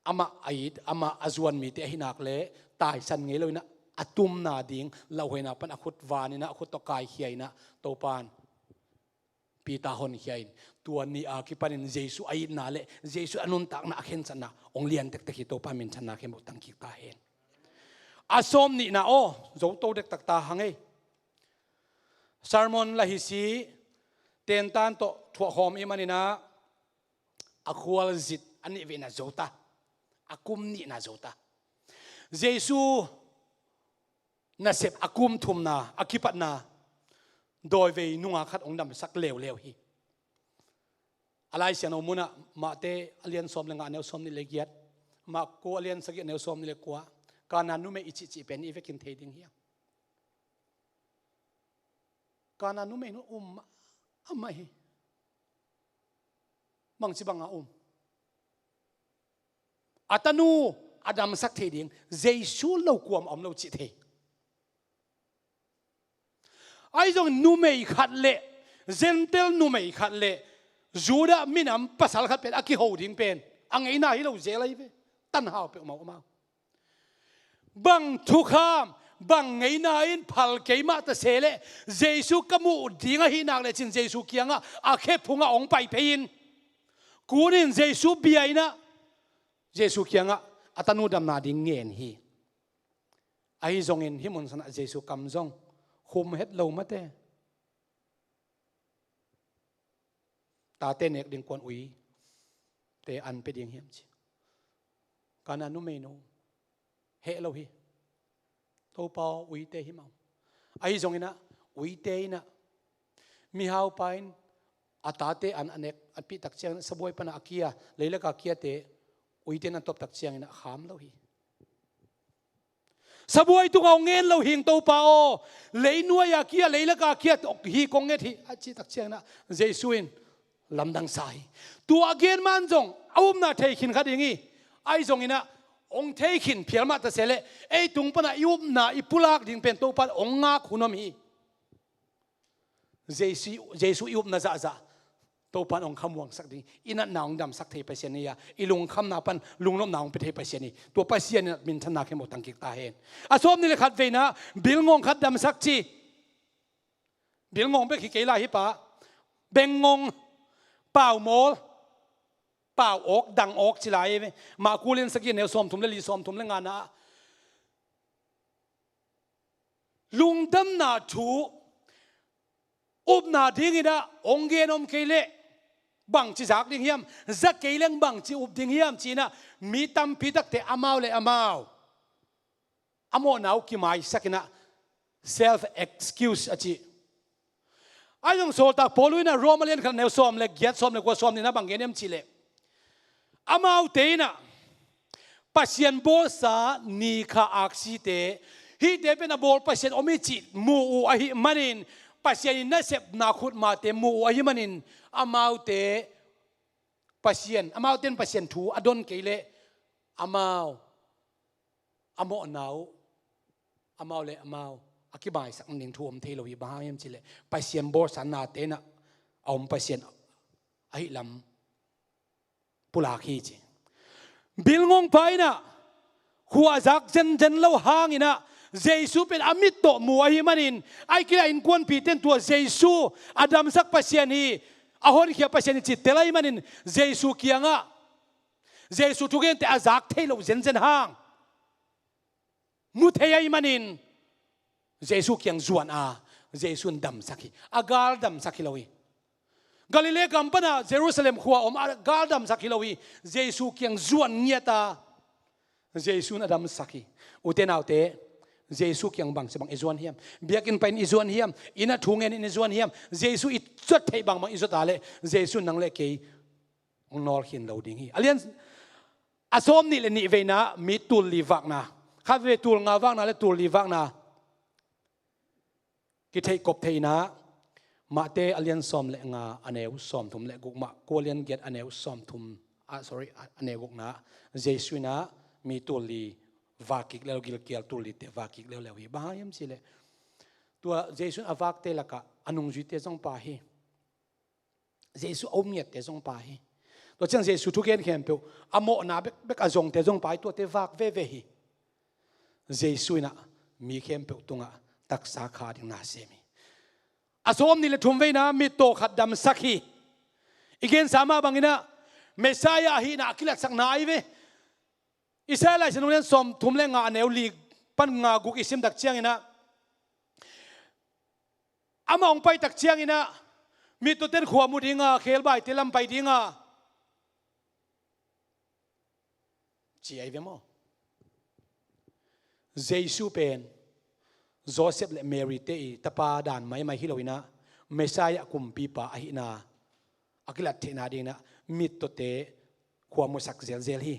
ama ait ama azuan mi te hinak le tai san nge loina atum na ding lo hoina pan akhut wanina akhut to kai hiaina to pan pita hon hiain tuan ni a ki panin Jesu ai na le Jesu anun tak na khen chana ong lian tek tek hi to pa min chana ke mo tang ki ta hen asom ni na o zo to dek tak ta hangai sermon la hi si ten tan to thua hom i manina akhwal zit ani ve na zota akum ni na zota Jesu na sep akum thum na akipat na doi ve nunga khat ong dam sak lew lew hi alai sian omuna ma te alian som lenga ne som ni legiat ma ko alian sagi ne som ni le kwa kana nu me ichi chi pen i vekin theding hi kana nu me no amma hi mang si banga atanu adam sak theding Jesu lo kuam om lo chi the ai jong nu me khat le gentle nu me khat le Juda minam pasal khat pen aki holding pen angai na hi lo je lai ve tan hao pe ma bang thu kham bang ngai na in phal keima ta sele Jesu kamu dinga hi nak le chin Jesu kianga a khe phunga ong pai pein kunin Jesu biaina Jesu kianga atanu dam na ding ngen hi ai zong in himun sana Jesu kam zong khum het lo mate ta te nek ding kon ui te an pe ding hiam chi kana nu me no he lo hi to pa ui te hi mau ai zong ina ui te ina mi hau pain atate an anek api tak chiang saboi pana akia leila ka kia te ui te na top tak chiang ina kham lo hi saboi tu ngau ngen lo hing to pa o leinua ya kia leila ka kia hi konget hi achi tak chiang na Jesuin lamdang sai tu again man jong aum na thei khin khadingi ai jong ina ong thei khin phialma ta sele ei tung pana yup na ipulak ding pen to pan ong nga khunom hi Jesu yup na za za to pan ong kham wang sak ding ina naung dam sak thei pasien ya ilung kham na pan lungnom naung pe thei pasien ni to pasien min thana ke mo tangki ta hen asom ni le khat veina bilngong khat dam sak chi bilngong be khi keila hi pa bengong pau mol pau ok dang ok chilai ma kulin sakin ne som thum le li som thum le ngana lungdam na thu up na ding ina onggenom kele bang chi zak ding hiam zak keleng bang chi up ding hiam china mi tam pitak te amau le amau amo nau ki mai sakina self excuse achi ai jong sol tak poluina romalian khan ne som le giat som le ko som ni na bang genem chile amau teina pasien bo sa ni kha aksi te hi te pe na bol pasien omi chi mu u a hi manin pasien na sep na khut ma te mu u a hi manin amau te pasien amau ten pasien thu adon keile amau amo nau amau le amau akibai sak ning thuam thelo hi bahayam chile pasien bor sana te na om pasien ai lam pula khi chi bilngong paina huwa zak jen lo hangina Jesu pen amit to muahi manin ai kila in kon pi ten tua Jesu adam sak pasien hi ahon khia pasien chi telai manin Jesu kianga Jesu tugen te azak thelo jen hang mu thei manin Jesu kiang zuan Jesu dam sakhi agal dam sakhi lowi Galilee kampana Jerusalem khuwa om agal dam sakhi lowi Jesu kiang zuan niata Jesu na dam sakhi uten autte Jesu kiang bang sebang izuan hiam biakin pain izuan hiam ina thungen in izuan hiam Jesu it chot thei bang mang izot ale Jesu nang le ke nol hin loading hi alian asom ni le ni veina mi tul livak na khave tul nga wak na le tul livak na ki thei kop thei na ma te alian som le nga aneu som thum le guk ma kolian get aneu som thum aneu guk na Jesu na มีตัวลีวากิกแล้วกิลเกียลตัวลีเตวากิกแล้วแล้วฮีบ้ายังสิเลยตัวเยซูอวากเตละกะอนุงจุเตจงปาฮีเยซูอมเมียเตจงปาฮีตัวเจ้าเยซูทุกเย็นเข้มเปียวอโมนาเบกอจงเตจงปาตัวเตวากเวฮีเยซูน่ะมีเข้มเปียวตุงะตักสาขาดิงนาเซมีอาสมนี่เลยทุ่มไว้นะมีโตขัดดำสักฮีอีกเห็นสามาบังอินะเมสายาฮีนักกิลักสักนายเวอิสราเอลฉันนั้นสมทุ่มเล่งงานเนวลีปันงากุกอิสิมดักเชียงอินะอามองไปดักเชียงอินะมีตัวเต้นขวามุดิงาเคลบายเตลัมไปดิงาจีไอเวมอเยซูเป็นโจเซฟและเมริเตอีตาปาดานไม่ฮิโลวินะเมสายากุมปีปาอหินาอักลัดเทนาดีนะมิตรเตะขวามุสักเซลเซลฮี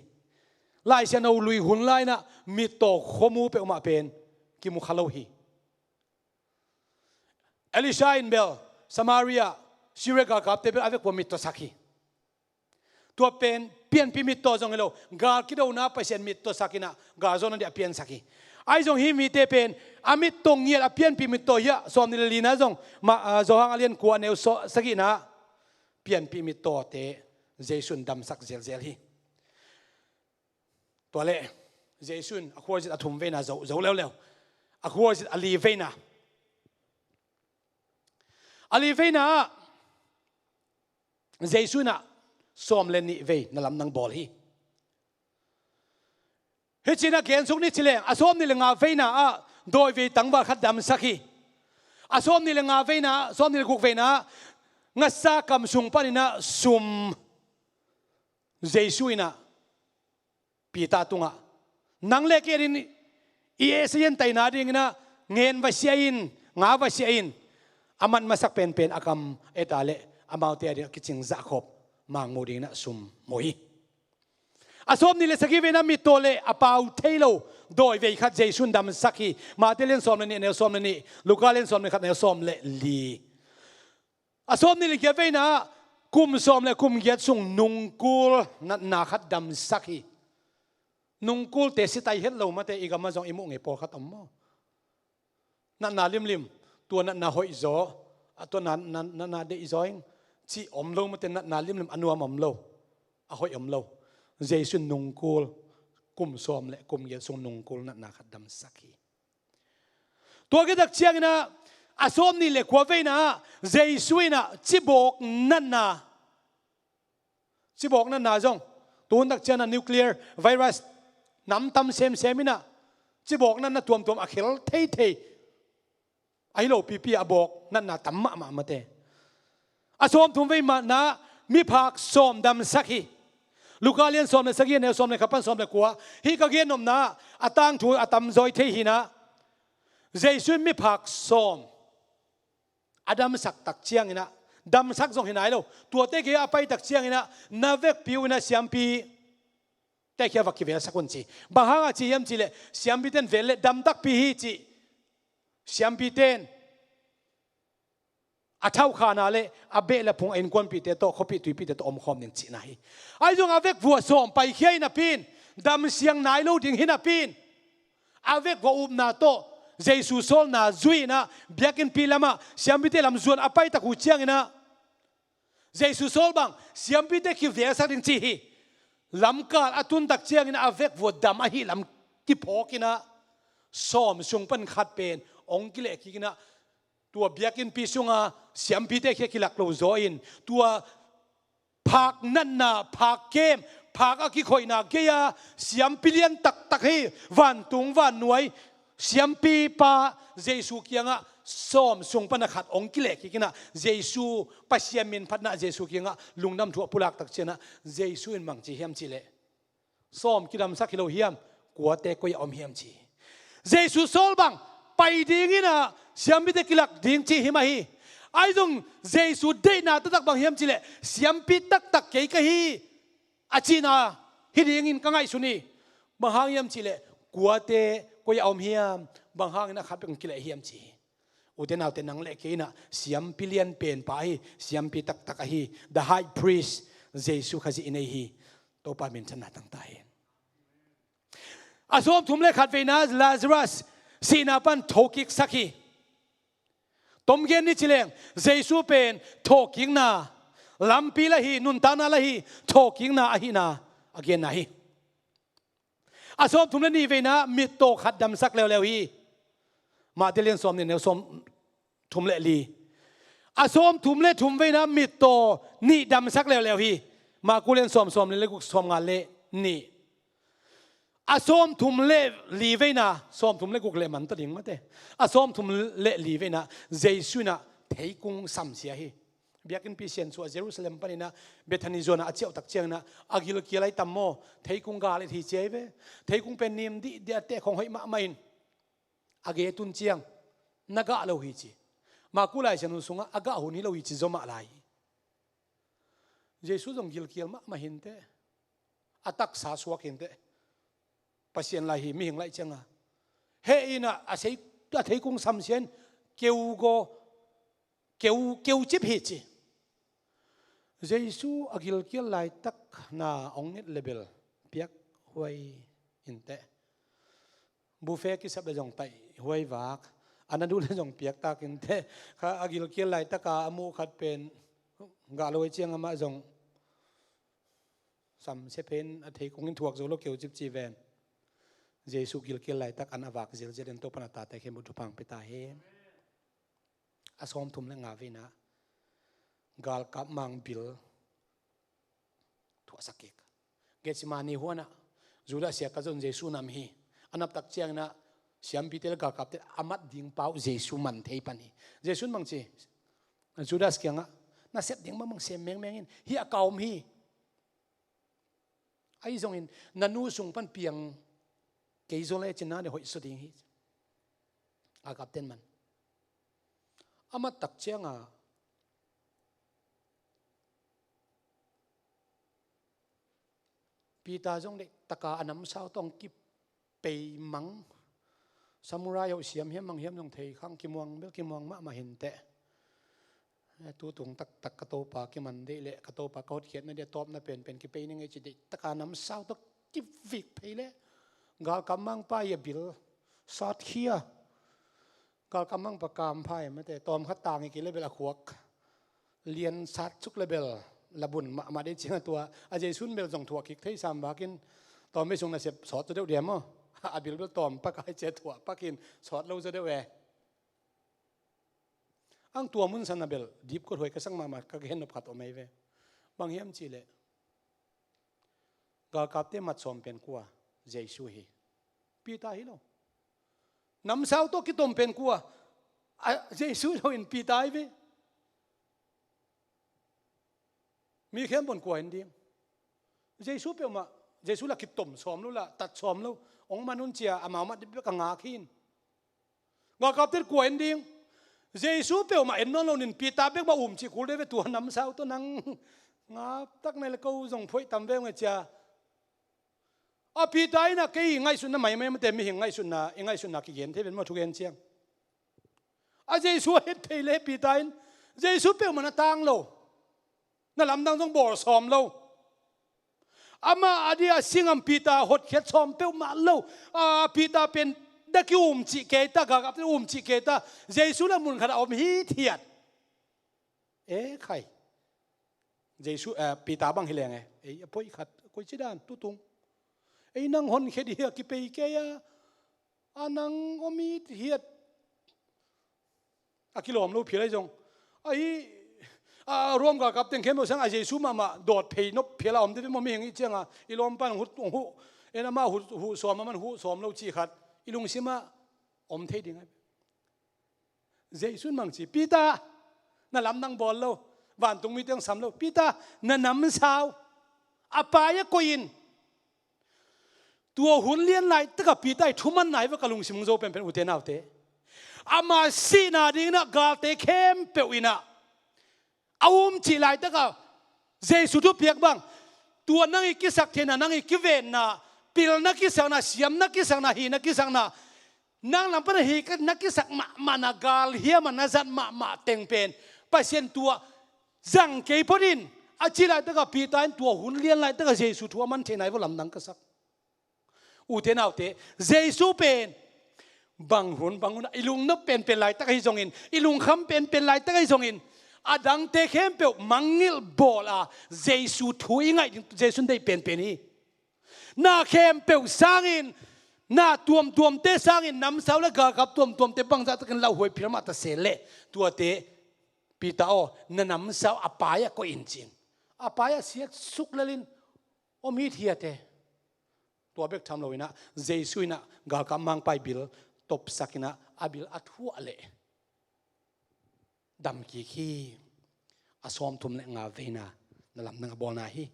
ไล่เชนเอาลุยหุ่นไล่นะมิตรขมูเปอมาเป็นกิมุขลาฮีเอลิชาอินเบลสมารียชิเรกากับเตเปอเวกว่ามิตรสักฮีตัวเป็นเปลี่ยนพิมิตรจงเอโลกาคิดเอาหน้าไปเส้นมิตรสักฮีนะกาโซนันเดียเปลี่ยนสักฮีไอ้จงฮิมิเตเป็นอามิตตรงเงียบเปลี่ยนพิมิตรเยอะสมนิลลีนะจงมาจงฮังเลียนกวนเอลสักฮีนะเปลี่ยนพิมิตรเตเยซูนดำสักเซลเซลฮีตัวเล่เยซูนอควาจิตอธุมเวนะเจ้าเร็วอควาจิตอลีเวนะอลีเวนะเยซูนะสวมเลนิเวนลำนังบอลฮีเฮจินะเกณฑ์สุกนิชิเลงอาสวมนิเลงาเวนะโดยเวตังว่าขัดดำสักฮีอาสวมนิเลงาเวนะสวมนิเลกุกเวนะงัสซากำสุงปานินะซุมเยซูอินะปีตาตุงะนังเล็กเอรินอีเอสยันไตนาดิงนะเงินวาเสียอินงา วาเสียอินอามันมาสักเป็นอากรรมเอตาเลอามาเตียดิกิจิงซาขบมังมูดิงนะซุมโมฮีอาสมนี่เลสกีเวนะมีตัวเลอาปาวเทโลโดยเวคัดเยซูนดำสักฮีมาเตเลนสอมนี่เนลสอมนี่ลูกาเลนสอมนี่ขัดเนลสอมเลลีอาสมนี่เลเกเวนะคุมสอมเลคุมเกียรติสุงนุงกูลนัดนาขัดดำสักฮีนุงกูลเตสิไตเฮ็ดเรามาเตอีกมาจงอิมุงเอปอขัดอมมอนั่นนาลิมตัวนั่นนาหอยโจตัวนั่นนาเดอิโจงจีอมโลมาเตนั่นนาลิมอนัวมอมโลหอยอมโลเยซูนุงกูลกุมสอมและกุมเยซูนุงกูลนั่นนาขัดดำสักฮีตัวก็ดักเชียงนะอาสมนี่เล็กกว่าเวนะเยซูนะจิบอกนั่นนาจิบอกนั่นนาจงตัวนักเชียงนะนิวเคลียร์ไวรัสน้ำตำเซมินะจิบอกนั่นนะตัวอคิลเทไอโลปีอาบอกนั่นนะตั้มมาเตอาสมทุ่มไว้มานะมีผักสมดำสักฮีลูกาเลียนสมในสักฮีเนลสมในขับปันสมในกัวฮีก็เกียนนมนะอาตังถูอาตัมจอยเทฮีนะเยซูมีผักสมอาดัมสักตักเชียงนะดำสักจงเห็นไหนโลตัวเตะเกียไปตักเชียงนะนาเวกพิวนะเสียมปีแต่แค่วักกิเวลสักคนจีบางอาจียมจีเลเสียมปีเต้นเวลดำตักปีฮีจีเสียมปีเต้นอาเท่าขานาเลอาเบลพุงเอ็นกวนปีเตโตเขาปีตุยปีเตโตอมคอมเนี่ยจีไหนไอ้จงอาเวกวัวสมไปเขียนปีนดำเสียงไหนโลดิ่งหินปีนอาเวกวัวอุบนาโตเยซูโซลนาจุยนะเบียกินปีละมาเสียมปีเตลำจวนอาไปตะกุเชียงนะเยซูโซลบังเสียมปีเตคิวเวสักดิ่งจีฮีลำกาลอตุนตักเชียงนะอาเวกวัวดำอาฮีลำกิพอกินะซ้อมซุงเป็นขัดเป็นองกิเลกินะตัวเบียกินปีซุงอาเสียมปีเตคิลักโลโซอินตัวผักนั่นนาผักเกมผักอากิคอยนาเกียเสียมปีเลียนตักให้วันตุงวันหน่วยเสียมปีปาเยซูเกียงะซ้อมซุงเป็นขัดองกิเลกินะเยซูปัสยามินพัฒนาเยซูเกียงะลุงน้ำถั่วปุลักตักเชนะเยซูอินมังจีเฮียมจีเลซ้อมกิดำสักกิโลเฮียมกัวเตก็ยอมเฮียมจีเยซูโซลบังไปดิ้งนะเสียมปีเตกิลักดิ้งจีหิมาฮีไอ้จงเยซูเดน่าตักบังเฮียมจีเลเสียมปีตักเกยกะฮีอาจีนาฮิดิ้งอินกังไงสุนีบางหางเฮียมจีเลกัวเตก็ยอมเฮียมบางหางนะครับเป็นกิเลเฮียมจีอุเทนเอาเทนังเล็กนะเสียมปีเลียนเป็นไปเสียมปีตักฮี the high priest เยซูขจิอินเอฮีตัวปามินชนะตั้งใจ อาสมทุมเลขัดเวนัสลาซารัสสีนาปันโทกิกสักฮีตมเย็นนี่จิเลงเยซูเป็นโทกิงนาลำปีละฮีนุนตานาละฮีโทกิงนาอหินาอเกนนาฮีอาสมทุมเลนี่เวนะมิโตขัดดำสักแล้วฮีมาเดลียนสมเนี่ยเนี่ยสมทุมเลลีอาสมทุมเลทุมเวนะมิโตนี่ดำสักแล้วฮีมากูเลียนสมเลยกูสมงานเลนี่อาสมทุมเลลีเวนะสมทุมเลกูเลมันตัดดิ่งมาเตอาสมทุมเลลีเวนะเยซูนะเทกุงสัมเสียฮีเบียกินพิเศษส่วนเยรูซาเล็มปนินะเบธานิโซนะอาเจียวตักเจียงนะอากิลกิไลตัมโมเทกุงกาเลทีเจเวเทกุงเป็นนิมดิเดียเตะของหอยมะไม่อาเกตุนเจียงนักะโลหิจิมากุไลฉันสุงอากะหุนิโลหิจิจอมะไลเยซูจงกิลกิลมะมาหินเตอาตักสาสวกหินเตปัสเซียนไลหิมีหิงไลเจียงอะเฮอินะอาศัยตัวเทกุงสัมเซียนเกี่ยวก็เกี่ยวจิบหิจิเยซูอากิลกิลไลตักนาองนิดเลเบลเปียกหวยหินเตบุฟเฟ่กิสับเลยจงไตหวยวากอันนั้นดูเลยจงเปียกตากินเตข้าอากิลกิลไลตักอามูขัดเป็นกาลอยเจียงอามาจงสัมเชเพนอธิคงอินทวกโซโลเกียวจิบจีเวนเยซูกิลกิลไลตักอันอาวากเจลเจเดนโตปนาตาแต่เข้มบุตรพังไปตาเฮอาสมทุมเลงาวินะกาลกับมังบิลทัวสักเกกเกจิมานีหัวนะจูดาเสียกจนเยซูนำฮีอันนับตักเจียงนะเสียมพิเตลกากับเตอามัดดิ่งเป้าเยซูมันเทปันฮีเยซูมังจีจูดาสเกียงะน่าเสพดิ่งมังเสียแมงแมงอินฮีอากาวมีไอ้ทรงอินนันูส่งปันเปียงเกยโซเลจินาเดหอยสุดิ่งฮีอากับเต้นมันอามาตักเชียงอ่ะปีตาจงเด็กตะกาอันน้ำสาวต้องกิบไปมังสมุไรเอาเสียมเฮียมังเฮียมต้องเทข้างกิมวงเบลกิมวงมาเห็นแต่ตัวตุงตักกระโตปากิมันเดเละกระโตปาเขาเขียนนั่นเดียตอบนั่นเป็นกิเปยังไงจิตตะกาน้ำสาวต้องกิบฟิกไปเลยกาลกำมังป้ายบิลซอดเคียกาลกำมังประกามไพ่ไม่แต่ตอมขัดต่างอีกเลเบลขวกเรียนซัดทุกเลเบลระบุนมาได้จริงตัวอาเจซุนเบลส่งถั่วคิกที่สามบากินตอมไม่ส่งนะเสียบสอดจะเดียวเดียมั้งอาบิลเบลตอมปักให้เจถั่วปักกินสอดเราจะได้แหวอังตัวมุนสันนาเบลดิบก็ถวยกระสังมาก็เห็นนบขัดออกมาเวบางเฮียมจีเล่กาลกับเตมัดสมเป็นกัวเจสุฮีปีตาฮิโลน้ำสาวตัวกิตมเป็นกัวเจสุเราอินปีตาเวมีเข้มบนกัวอินเดียงเจสุเปียวมาเจสุละกิตมสมรู้ละตัดสมรู้องมานุนเจียอามามาดิบกังอาคินกาลกับเตกัวอินเดียงเยซูเปียวมาเอ็นนนนินปีตาเบกมาจิคุลเดเวตัวน้ำสาวตัวนังงาตักในละกูส่งพอยตำเวงเจียปีตายนะเกี่ยง่ายสุดนะไม่เต็มไม่เห็นง่ายสุดนะกี่เย็นที่เป็นมาทุกเย็นเชียงเยซูเฮ็ดเพลย์ปีตายเยซูเปียวมันต่างโลนั่นลำดังต้องบ่อซ้อมโลมาอดีตสิงห์ปีตาหดเขียดซ้อมเปียวมาโลปีตาเป็นดักจิเกตากกับจิเกตาเยซูละมุนขนาดฮิเทียดใครเยซูปีตาบังฮิเลงพอยขัดกุยชิดานตุตุงนังหอนเขดียกิเปย์เกียนังอมีเทียดกิโลมลูกผีไรจงรวมกับเต็งเข้มสังเยซูมาโดดเพย์นบเพียรอมที่มันไม่เห็นเจียงอีลมปันหูนามาหูสวมมันหูสวมเราจีขัดอีลุงซิมาอมเทดิงไงเจสุนมังจีปีตานั่นลำนังบอลเราวันตรงมีเตียงสามเราปีตานั่นน้ำสาวอาปายกอินตัวหุ่นเลี้ยนไหลตะกับปีตาทุ่มันไหนว่ากลุงซิมงโจเป็นอุเทนเอาเตอามาสีนาดิงนะกาเตเข้มเปวินะเอาจีไหลตะกับเจสุทุเปียกบ้างตัวนั่งอีกสักเทน่ะนั่งอีกเวนน่ะปิลนักกิสังนาเสียมนักกิสังนาฮีนักกิสังนานั่งลำพันฮีก็นักกิสังมานาการเฮียมันนาจันมาเต็งเป็นไปเส้นตัวจังเกยพอดินอาจิไรตะกับปีตายตัวหุ่นเลี้ยนไรตะกับเยซูทัวมันเทไหนว่าลำดังก็สัก อุเทนเอาเตเยซูเป็นบังหุนอิลุงนับเป็นไรตั้งให้ทรงอินอิลุงคำเป็นไรตั้งให้ทรงอินอาดังเตเข้มเปียวมังงิลบอลเยซูถุยไงเยซูได้เป็นนี่น่าเข้มเปียวสร้างอินน่าตัวมเตสร้างอินน้ำเสาและกากับตัวมเตบังจัดกันเราหวยพิรมาตเสเลตัวเตปีตาโอน้ำเสาอปายก็อินจริงอปายเสียสุกเลลินโอมีเทียเตตัวเบกทำเราอินะเยซูอินะกากับมังไปบิลตบสักอินะอาบิลอัดหัวเละดำกี่ขี้อาสอมทุมเลงาเวนะนั่นลำนังบอลนาฮี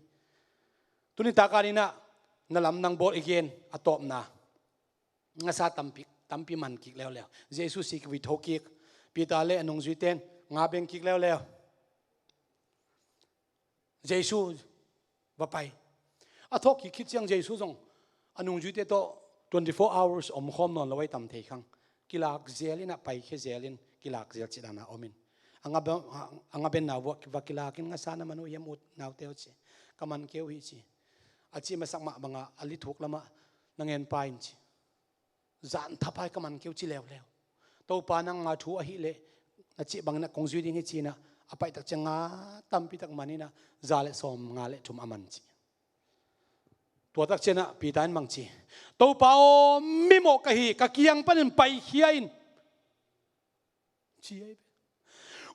ตุนิตาการินะนั่นลำนังบอลอีกเย็นอตบนางาซาตัมปีมันกิกแล้วเยซูสิกวิทกิกปีตาเลนงจุยเตนงาเบงกิกแล้วเยซูว่าไปอทอกิคิดยังเยซูจงอนงจุยเตโต24 hours อมคอมนอนละไว้ตำเทคังกิลากเซลินะไปแค่เซลินกิลากเซลจิดานาอมินang aben na wakilakin nga sana manu yamut naw teochi kaman keu hi chi achi masak ma banga ali thuk lama nangen pain chi zan thapai kaman keu chi lew to pa nang nga thu a hi le achi bang na kongjui ding hi chi na apai tak changa tampi tak manina zale som nga le thum aman chi to tak chena pi tan mang chi to pa o mimo ka hi ka kiang panin pai hiain chi ai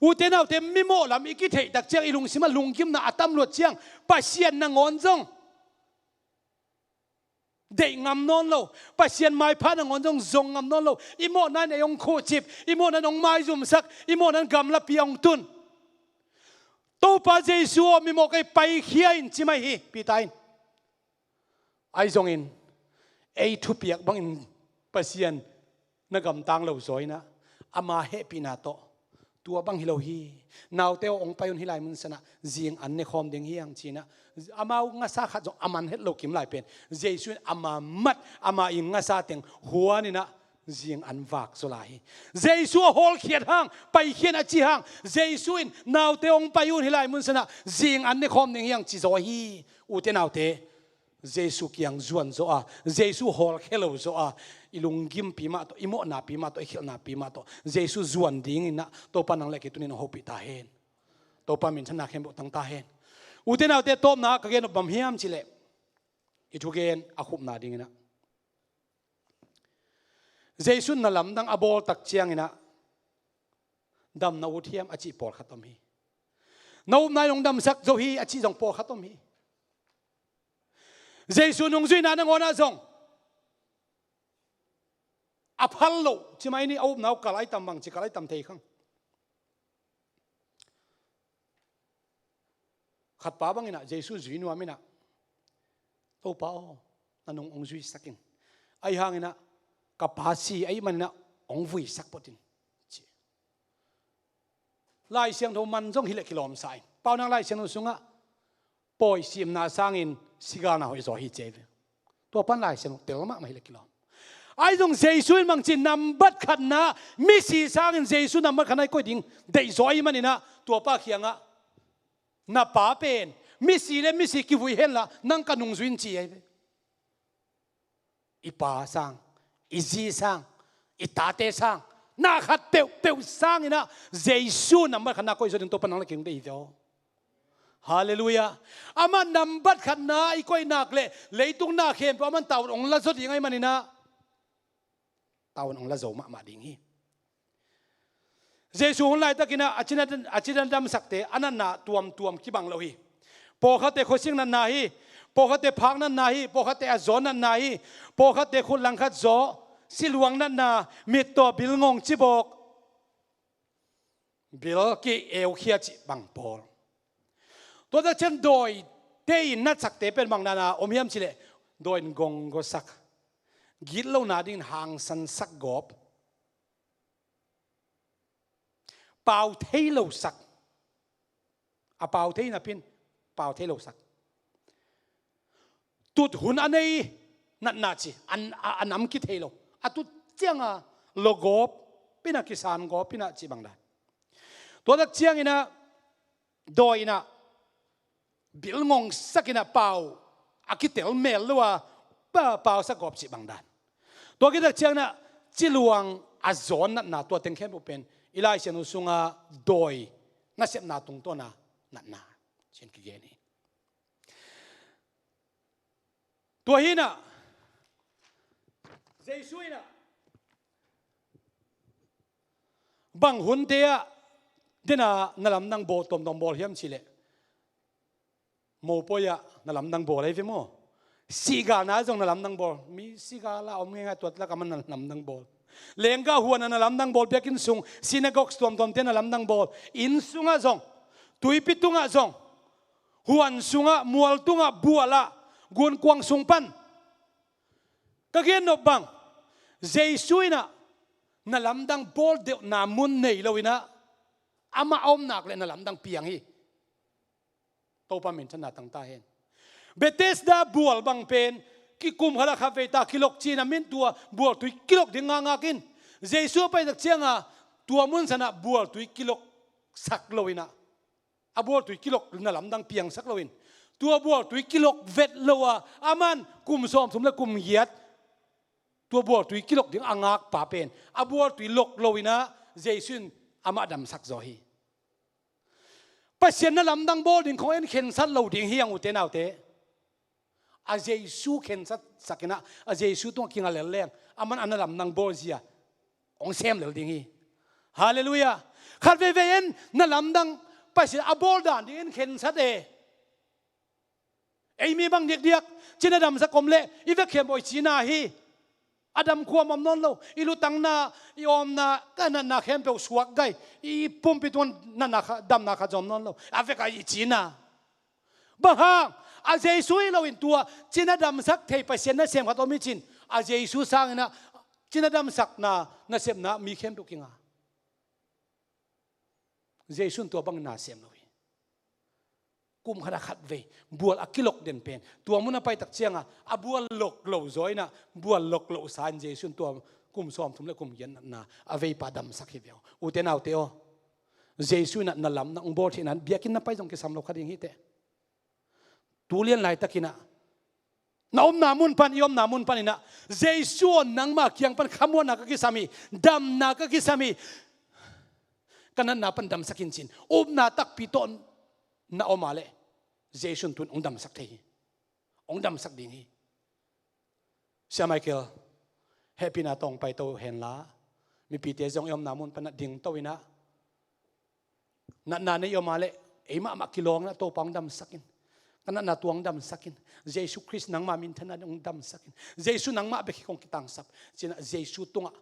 อุเทนเอาเต็มมิโมลำอีกิเทดักเจียงอีลุงสิมาลุงกิมนาอัตมรวดเจียงปัสเซียนนางอนจงเด็กงำนอนโลปัสเซียนไม้พันนางอนจงจงงำนอนโลอีโมนั้นยองโคจิบอีโมนั้นองไม้จุ่มสักอีโมนั้นกำลับยองตุนโตปัจเจสัวมิโมก็ไปเขียนจิไม่ฮีปีตายไอจงอินไอทุบเปียกบังอินปัสเซียนนักกำตังเหล่าสวยนะอามาเฮปีนาโตตัวบังฮิโลฮีนาวเตวองไปอุนฮิไลมุนสนะจีงอันในคอมเดียงฮียังจีนะอามาอุงาซาขัดจงอามันเฮโลกิมไลเป็นเยซูอามามัดอามาอิงาซาเต็งหัวนี่นะจีงอันวักสุลายเยซูฮอลเขียดห้างไปเขียนอจีห้างเยซูอินนาวเตวองไปอุนฮิไลมุนสนะจีงอันในคอมเดียงฮียังจีโซฮีอุเตนาวเตเยซูกียงจวนโซอาเยซูฮอลเคโลโซอาอิลุงกิมปีมาโตอิโมนาปีมาโตอิเขนาปีมาโตเยซูจวนดิ้งนะโตปานังเล็กตุนินโฮปิตาเฮนโตปามินชนะเข้มบุตังตาเฮนอุเทนเอาเตโตมนะกะเกนบัมเฮียมชิเลอิทุเกนอาคุบนาดิ้งนะเยซูนั่นลำดังอบอลตักเชียงนะดำนาอุเทียมอจิปอลขัดตอมฮีนาอุนายลงดำสักโจฮีอจิจงปอลขัดตอมฮีเยซูนงจุยนานงอนาจงอภัลโลใช่ไหมนี่เอาหนาวกะไลตำบังจิกะไลตำเทขังขัดป้าบังอินะเยซูจุยนัวมินะโตป้านั่นองจุยสักินไอ้ห่างอินะกับภาษีไอ้มันนะองวุยสักปดินไล่เสียงโทมันจงฮิเลกิโลมไซเป้านางไล่เสียงโทสุงะปอยซีมนาสร้างอินสิกานาหอยจอฮิเจวตัวปันไล่เสียงเตลมะมาฮิเลกิโลไอ้ตรงเยซูมังจินนำบัดขันนะมิสีสร้างเยซูนำบัดขันให้ก็ดิ่งได้จอยมันนี่นะตัวป้าเขียงอ่ะนับป้าเป็นมิสีและมิสีกิวุยเห็นละนั่งกันนุ่งจุนจีไอ้อีป้าสร้างอีจีสร้างอีตาเตสร้างน่าขัดเปียวสร้างนี่นะเยซูนำบัดขันนะก็อีกส่วนตัวปันนั่งเก่งได้อีกแล้วฮาเลลูยาอามันนำบัดขันนะอีกก็อีนักเลยตรงหน้าเข้มเพราะมันเต่าองค์ละสุดยังไงมันนี่นะตาวันองละโจมาดิ่งฮีเยซูคนไล่ตะกินะอาชินันดำสักเตอันนั้นน่ะตัวมคิบังเราฮีพอเขาเตะโคชิงนั้นนาฮีพอเขาเตะพักนั้นนาฮีพอเขาเตะจอนั้นนาฮีพอเขาเตะคุณลังคัดจอสิลวงนั้นนามีตัวบิลงงจิบอกบิลกีเอวเขียจิบังปอลตัวนั้นเช่นโดยเตยินนัดสักเตเป็นบางนานาอมยามชิเลโดยงงก็สักกินเหล่านาดินห่างสันสักกบเป่าเทเหล่าสักเป่าเทน่ะพินเป่าเทเหล่าสักตุดหุ่นอันนี้นัดนาจีอันน้ำกิเทเหล่าตุดเจียงโลกบพินากิสานกบพินาจีบังได้ตัวนักเจียงอินะโดยนะบิลงงสักอินะเป่าอากิเตลเมลหรือว่า เปล่าสักกอบสิบางด้านตัวกิจเชียงน่ะจิลวงอาจอนนั่นน่ะตัวเต็งเข้มเป็นอีไลเชนุสุงาโดยน่าเสียนาตรงตัวน่ะนั่นน่ะเช่นกี่นี้ตัวหิน่ะเจสุยน่ะบางหุ่นเดียดิน่ะนั่นลำนังโบตอมดอมบอลเฮียมชิเลโมปอยะนั่นลำนังโบอะไรฟิโมสีกาหน้าจงนั่นลำนังโบมีสีกาละอมง่ายตัวละก็มันนั่นลำนังโบเลงกาหัวนั่นลำนังโบเบียกินซุงซินาโกกสตอมตอมเทนั่นลำนังโบอินซุงอ่ะจงตุยปิตุงอ่ะจงหัวซุงอ่ะมัวตุงอ่ะบัวละกุนกวางซุงปันก็เกินนบบังเจสุยน่ะนั่นลำดังโบเดียวนามุนเนยเลวินะอามาอมนักเลยนั่นลำดังเปียงฮีโตปามินชนะตั้งตาเห็นเบเตสดาบัวบังเป็นกิคุมขลักคาเฟตากิโลจีนามินตัวบัวตุยกิโลดิ่งงากินเจสุไปตักเชียงอ่ะตัวมุนชนะบัวตุยกิโลสักเลวินะอาบัวตุยกิโลนั่นลำดังเปียงสักเลวินตัวบัวตุยกิโลเวทเลวะอามันกุมซ้อมสมและกุมเหยียดตัวบัวตุยกิโลดิ่งอ่างากป่าเป็นอาบัวตุยลกเลวินะเจสุนอามาดำสักจอฮีปัจเจียนนั่นลำดังโบดิ่งของเอ็นเข็นสัตว์เหล่าดิ่งเฮียงอุเทนเอาเตอาเจสุเข็นสัตว์สักนะอาเจสุต้องกินอะไรแรงอามันอันนั้นลำดังโบเสียองเซมเหล่าดิ่งฮีฮาเลลูยาขัดเวเวนนั่นลำดังปัจเจียนอาโบดานดิ่งเอ็นเข็นสัตว์ไอ้มีบางเด็กๆจีนดำสักกลมเละอีเวกเข็มบ่อยจีนาฮีอดัมขวามอมนนโลอีลุตังนาอีอมนาก็นั่นนาเข้มเปสวกไกอีปุ่มปิดวันนั่นนาดำนาขจอมนนโลอาเวกอีจีน่าบ้าอาเจสุยเราอินตัวจีนดำสักเทไปเสียนนั่นเสียงขัดอมิจินอาเจสุสร้างนะจีนดำสักนานั่นเสียมนามีเข้มเปกิงาเจสุนตัวบังนาเสียมเรากุมขนาดขัดเวบัวอักิลกเด่นเป็นตัวมุนไปตักเชียงอ่ะอาบัวหลกเหลาจอยนะบัวหลกเหลาสานเจสุนตัวกุมซ้อมทุ่มและกุมยันนะอาเวปาดำสักเหี่ยวอุเทนเอาเตโอเจสุนนั่นลำนั่งบอที่นั้นเบียกินนับไปจงกิสามโลกขัดยังฮิเตตูเลียนไหลตะกินะน้อมนามุนปันยอมนามุนปันนี่นะเจสุนังมาเคียงปันขมวนนักกิสามีดำนักกิสามีกันนั้นนาปันดำสักินจินนาตักปิโตนนาอมาเลเจสุนตุนองดำสักทีองดำสักดิ่งฮีเสียไมเคิลเฮปินาตองไปโตเห็นละมีปีเตจงยอมนามุนปนัดดิ่งโตวินะนาในยอมาเลไอ้มากิโลงนะโตปองดำสักินกันนั้นนาตัวองดำสักินเจสุคริสต์นังมามินทนัดองดำสักินเจสุนังมาเบกคงกิตังสับจีน่ะเจสุตุงะ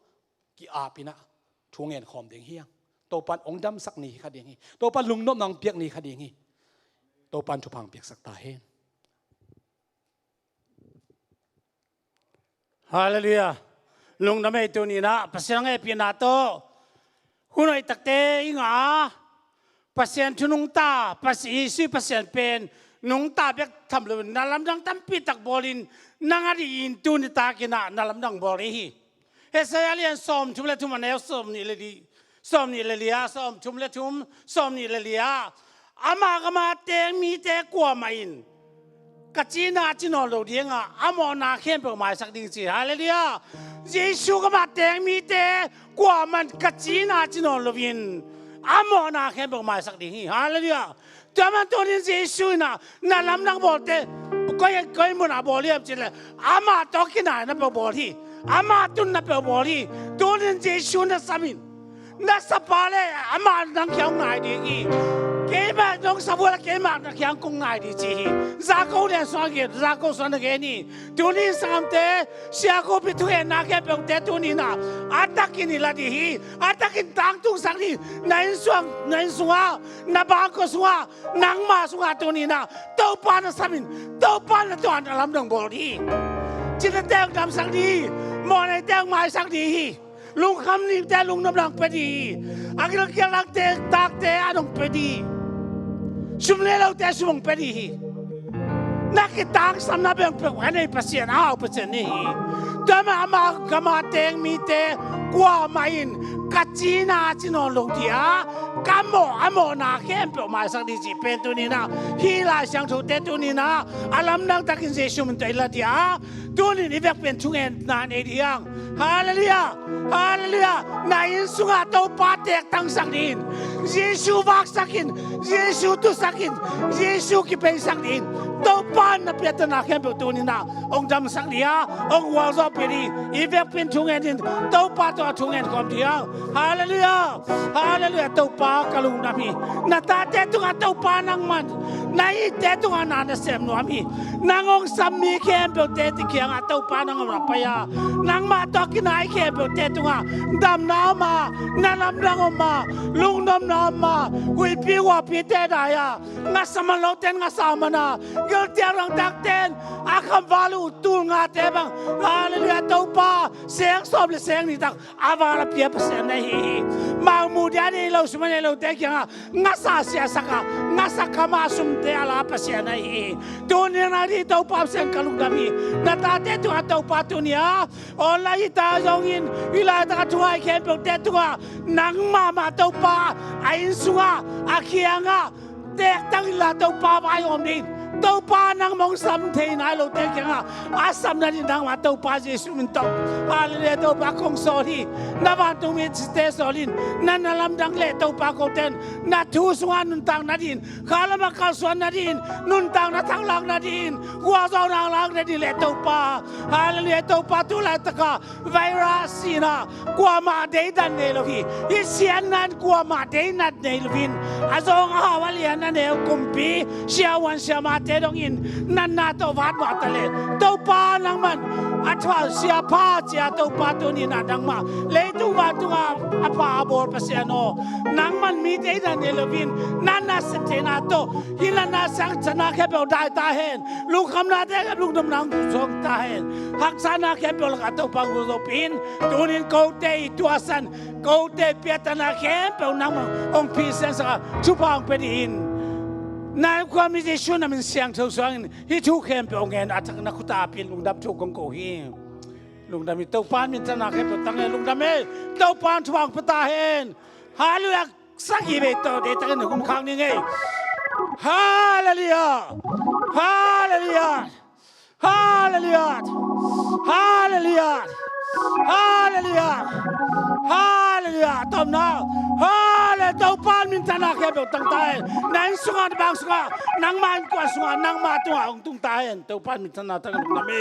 กิอาปินะทวงเงินขอมดิ่งเฮียงโตปันองดำสักนี่ขัดดิ่งฮีโตปันลุงนบนางเปียกนี่ขัดดิ่งฮีโตปันทุพังเปียกสักตาเห็นฮาเลลูยาลุงทำไมตัวนี้นะภาษาไงเปลี่ยนหน้าโตหุ่นไอตักเตอิงาภาษาชุนุงตาภาษาอิสุภาษาเป็นนุงตาเปียกทำเลยนาลำดังตั้มปีตักบอลินนางอดีอินตัวนี้ตากินะนาลำดังบอลีเฮสยาเลียนซ้อมชุมเลทุมมันเอลซ้อมนี่เลยดีซ้อมนี่เลยลียซ้อมชุมเลทุมซ้อมนี่เลยลียอามากมาเตมีเตกว่ามาอินกัจจีน่าจีนอโลเดียงอ่ะอามอนาเข้มเปิดหมายสักดิ่งสิฮาเลลูยาเยซูก็มาเตมีเตกว่ามันกัจจีน่าจีนอโลวินอามอนาเข้มเปิดหมายสักดิ่งฮาเลลูยาแต่มันตัวนี้เยซูน่ะนั่นลำนักบอลเตก็ยังมันอาบอลเรียบจีเลยอามาตอกินไหนนับเป็นบอลที่อามาตุนนับเป็นบอลที่ตัวนี้เยซูน่ะสามินนักสปาเลยอามานังเขียวง่ายดีกีเกมแบบน้องสาวละเกมแบบนักยังคงง่ายดีจีจากเขาเนี่ยสอนเกี่ยวจากเขาสอนเกี่ยนี่ตัวนี้สามเตะเสียเขาไปทุกอย่างนักแค่เป็นเตะตัวนี้นะอัตตากินนี่ละดีอัตตากินต่างทุกสักนี่นั่นส่วนนับบางก็ส่วนนังมาส่วนตัวนี้นะตัวปานสามินตัวปานตัวอันลำดังบอลดีจิตเตะดำสักดีมองในเตะไม้สักดีลุงคำนี้แต่ลุงน้ำหนักไปดีอักเกี่ยวกับเตะตักเตะอันงไปดีชุมเลเราแต่ชุมไปดีนักตังสำนักเป็นผู้ให้ในภาษาเอาภาษานี้แต่มาอากมาเตงมีเตกว่าไม่อินกัจจีน่าจีนอลงที่กัมโมอโมนาเข้มเป็นหมายสักดีจีเป็นตัวนี้นะฮีลาช่างถูกเตตัวนี้นะอารมณ์นักตะกินเจสุมันตัวละที่ ตัวนี้นี่แบบเป็นช่วงนานเดียงฮาเลลูยาฮาเลลูยานายสุงาเต้าป้าเด็กตั้งสักดินเยซูวักสักดินเยซูตุสักดินเยซูกิเป็นสักดินเต้าป้านับเป็นตัวนักแข่งเป็นตัวนี้นะองค์จำสักเดียองค์วางซอเป็นอีแบบเป็นช่วงดินเต้าป้าตัวช่วงความเดียวฮาเลลูยาฮาเลลูยาเต้าป้ากลุงนามีนาตาเตตัวเต้าป้านังมันนายเตตัวนานเสมนวมีนางองสามีแข่งเป็นเตติเขียงเต้าป้านังรับไปนางมาตอกินายแข่งเป็นเตตัวดำน้ำมานาลำดังมาลุงน้ำน้ำมาวิปีว่าปีเตได้งาสมันโลเตนงาสามันะเกิดเจรังดักเตนอาคำวาลูตูงาเตบังฮาเลลูยาเต้าป้าเสียงสอบและเสียงนี่ตักอาวาลเปียบเสียงในมามูเดียนี่เราสมัยเราเตกิงงาสาเสียสักงาสักมาสุมเตอาลาเสียงในตัวนี้นาดีเต้าป้าเสียงกลุงดามีนาตาเตตัวเต้าป้าตัวนี้ออนไลน์ตาจงอินวิลาตาตัวไอแค่เป็นเตตัวนังมาเต้าป้าไอ้สุงาอาเคียงเด็กตั้งลาเต้าป้าไปอมดินเต้าป้านังมองซ้ำเทนายเราเตกิงอาซ้ำนั่นนังมาเต้าป้าเยซูมินโตฮาเลลูยาเต้าป้าคงสอรีนับวันตุมิสเตสอลินนั่นนาลำดังเลเต้าป้าคงเต้นนัดทูสวานนุนตังนาดินข้าละมาข้าสวนนาดินนุนตังนัดทั้งหลังนาดินกัวจองนางหลังนาดินเลเต้าป้าฮาเลลูยาเต้าป้าตุลาตะกาไวรัสซีนากัวมาเดดันเนลวีอิเซียนนันกัวมาเดนัดเนลวินอาจงฮาวาลียนันเนลกุมปีเชียวันเชียมาเตดงอินนันนาโตวัดวัดทะเลเต้าป้านังมันอัฐวาเสียผ้าเสียเต้าป้าตัวนี้นาดังมาเลยตุงว่าอภาบอร์ปัสยานโนนังมันมีเดดันเนลวินนันนาสเตนาโตฮิลานาสังชนะแค่เปล่าได้ตาเห็นลูกคำนาเด็กลูกดำนังกุศลตาเห็นหักษานาแค่เปล่าละเต้าป้ากุศลปินตัวนี้กูเตยตัวสันกูเตยเปียตนาแค่เปล่านังมันองค์พิเศษสักชุบพังเป็นอินนายความมีเจชุนมันเสียงเท่าสังฮิทุกเข้มเปล่าเงินอาจจะนักขุตาปินลุงดับทุกของกูฮีลุงดำมีเต้าปานมีชนะแค่เปล่าตั้งเงินลุงดำเอเต้าปานชุบพังปตาเห็นฮาเลลูยาสักกี่เบตเดตั้งเงินคุณข้างนี่ไงฮาเลลูยาฮาเลลูยาฮาเลลูยาฮาเลลูยาฮาเลลูยาฮาเลลูยาตบน้าฮาเลเต้าปานมินชนะแค่เปล่าตั้งตายนั่งสุงาบางสุงานั่งมันกว่าสุงานั่งมาตัวองตุงตายเต้าปานมินชนะตั้งลุงดำเอ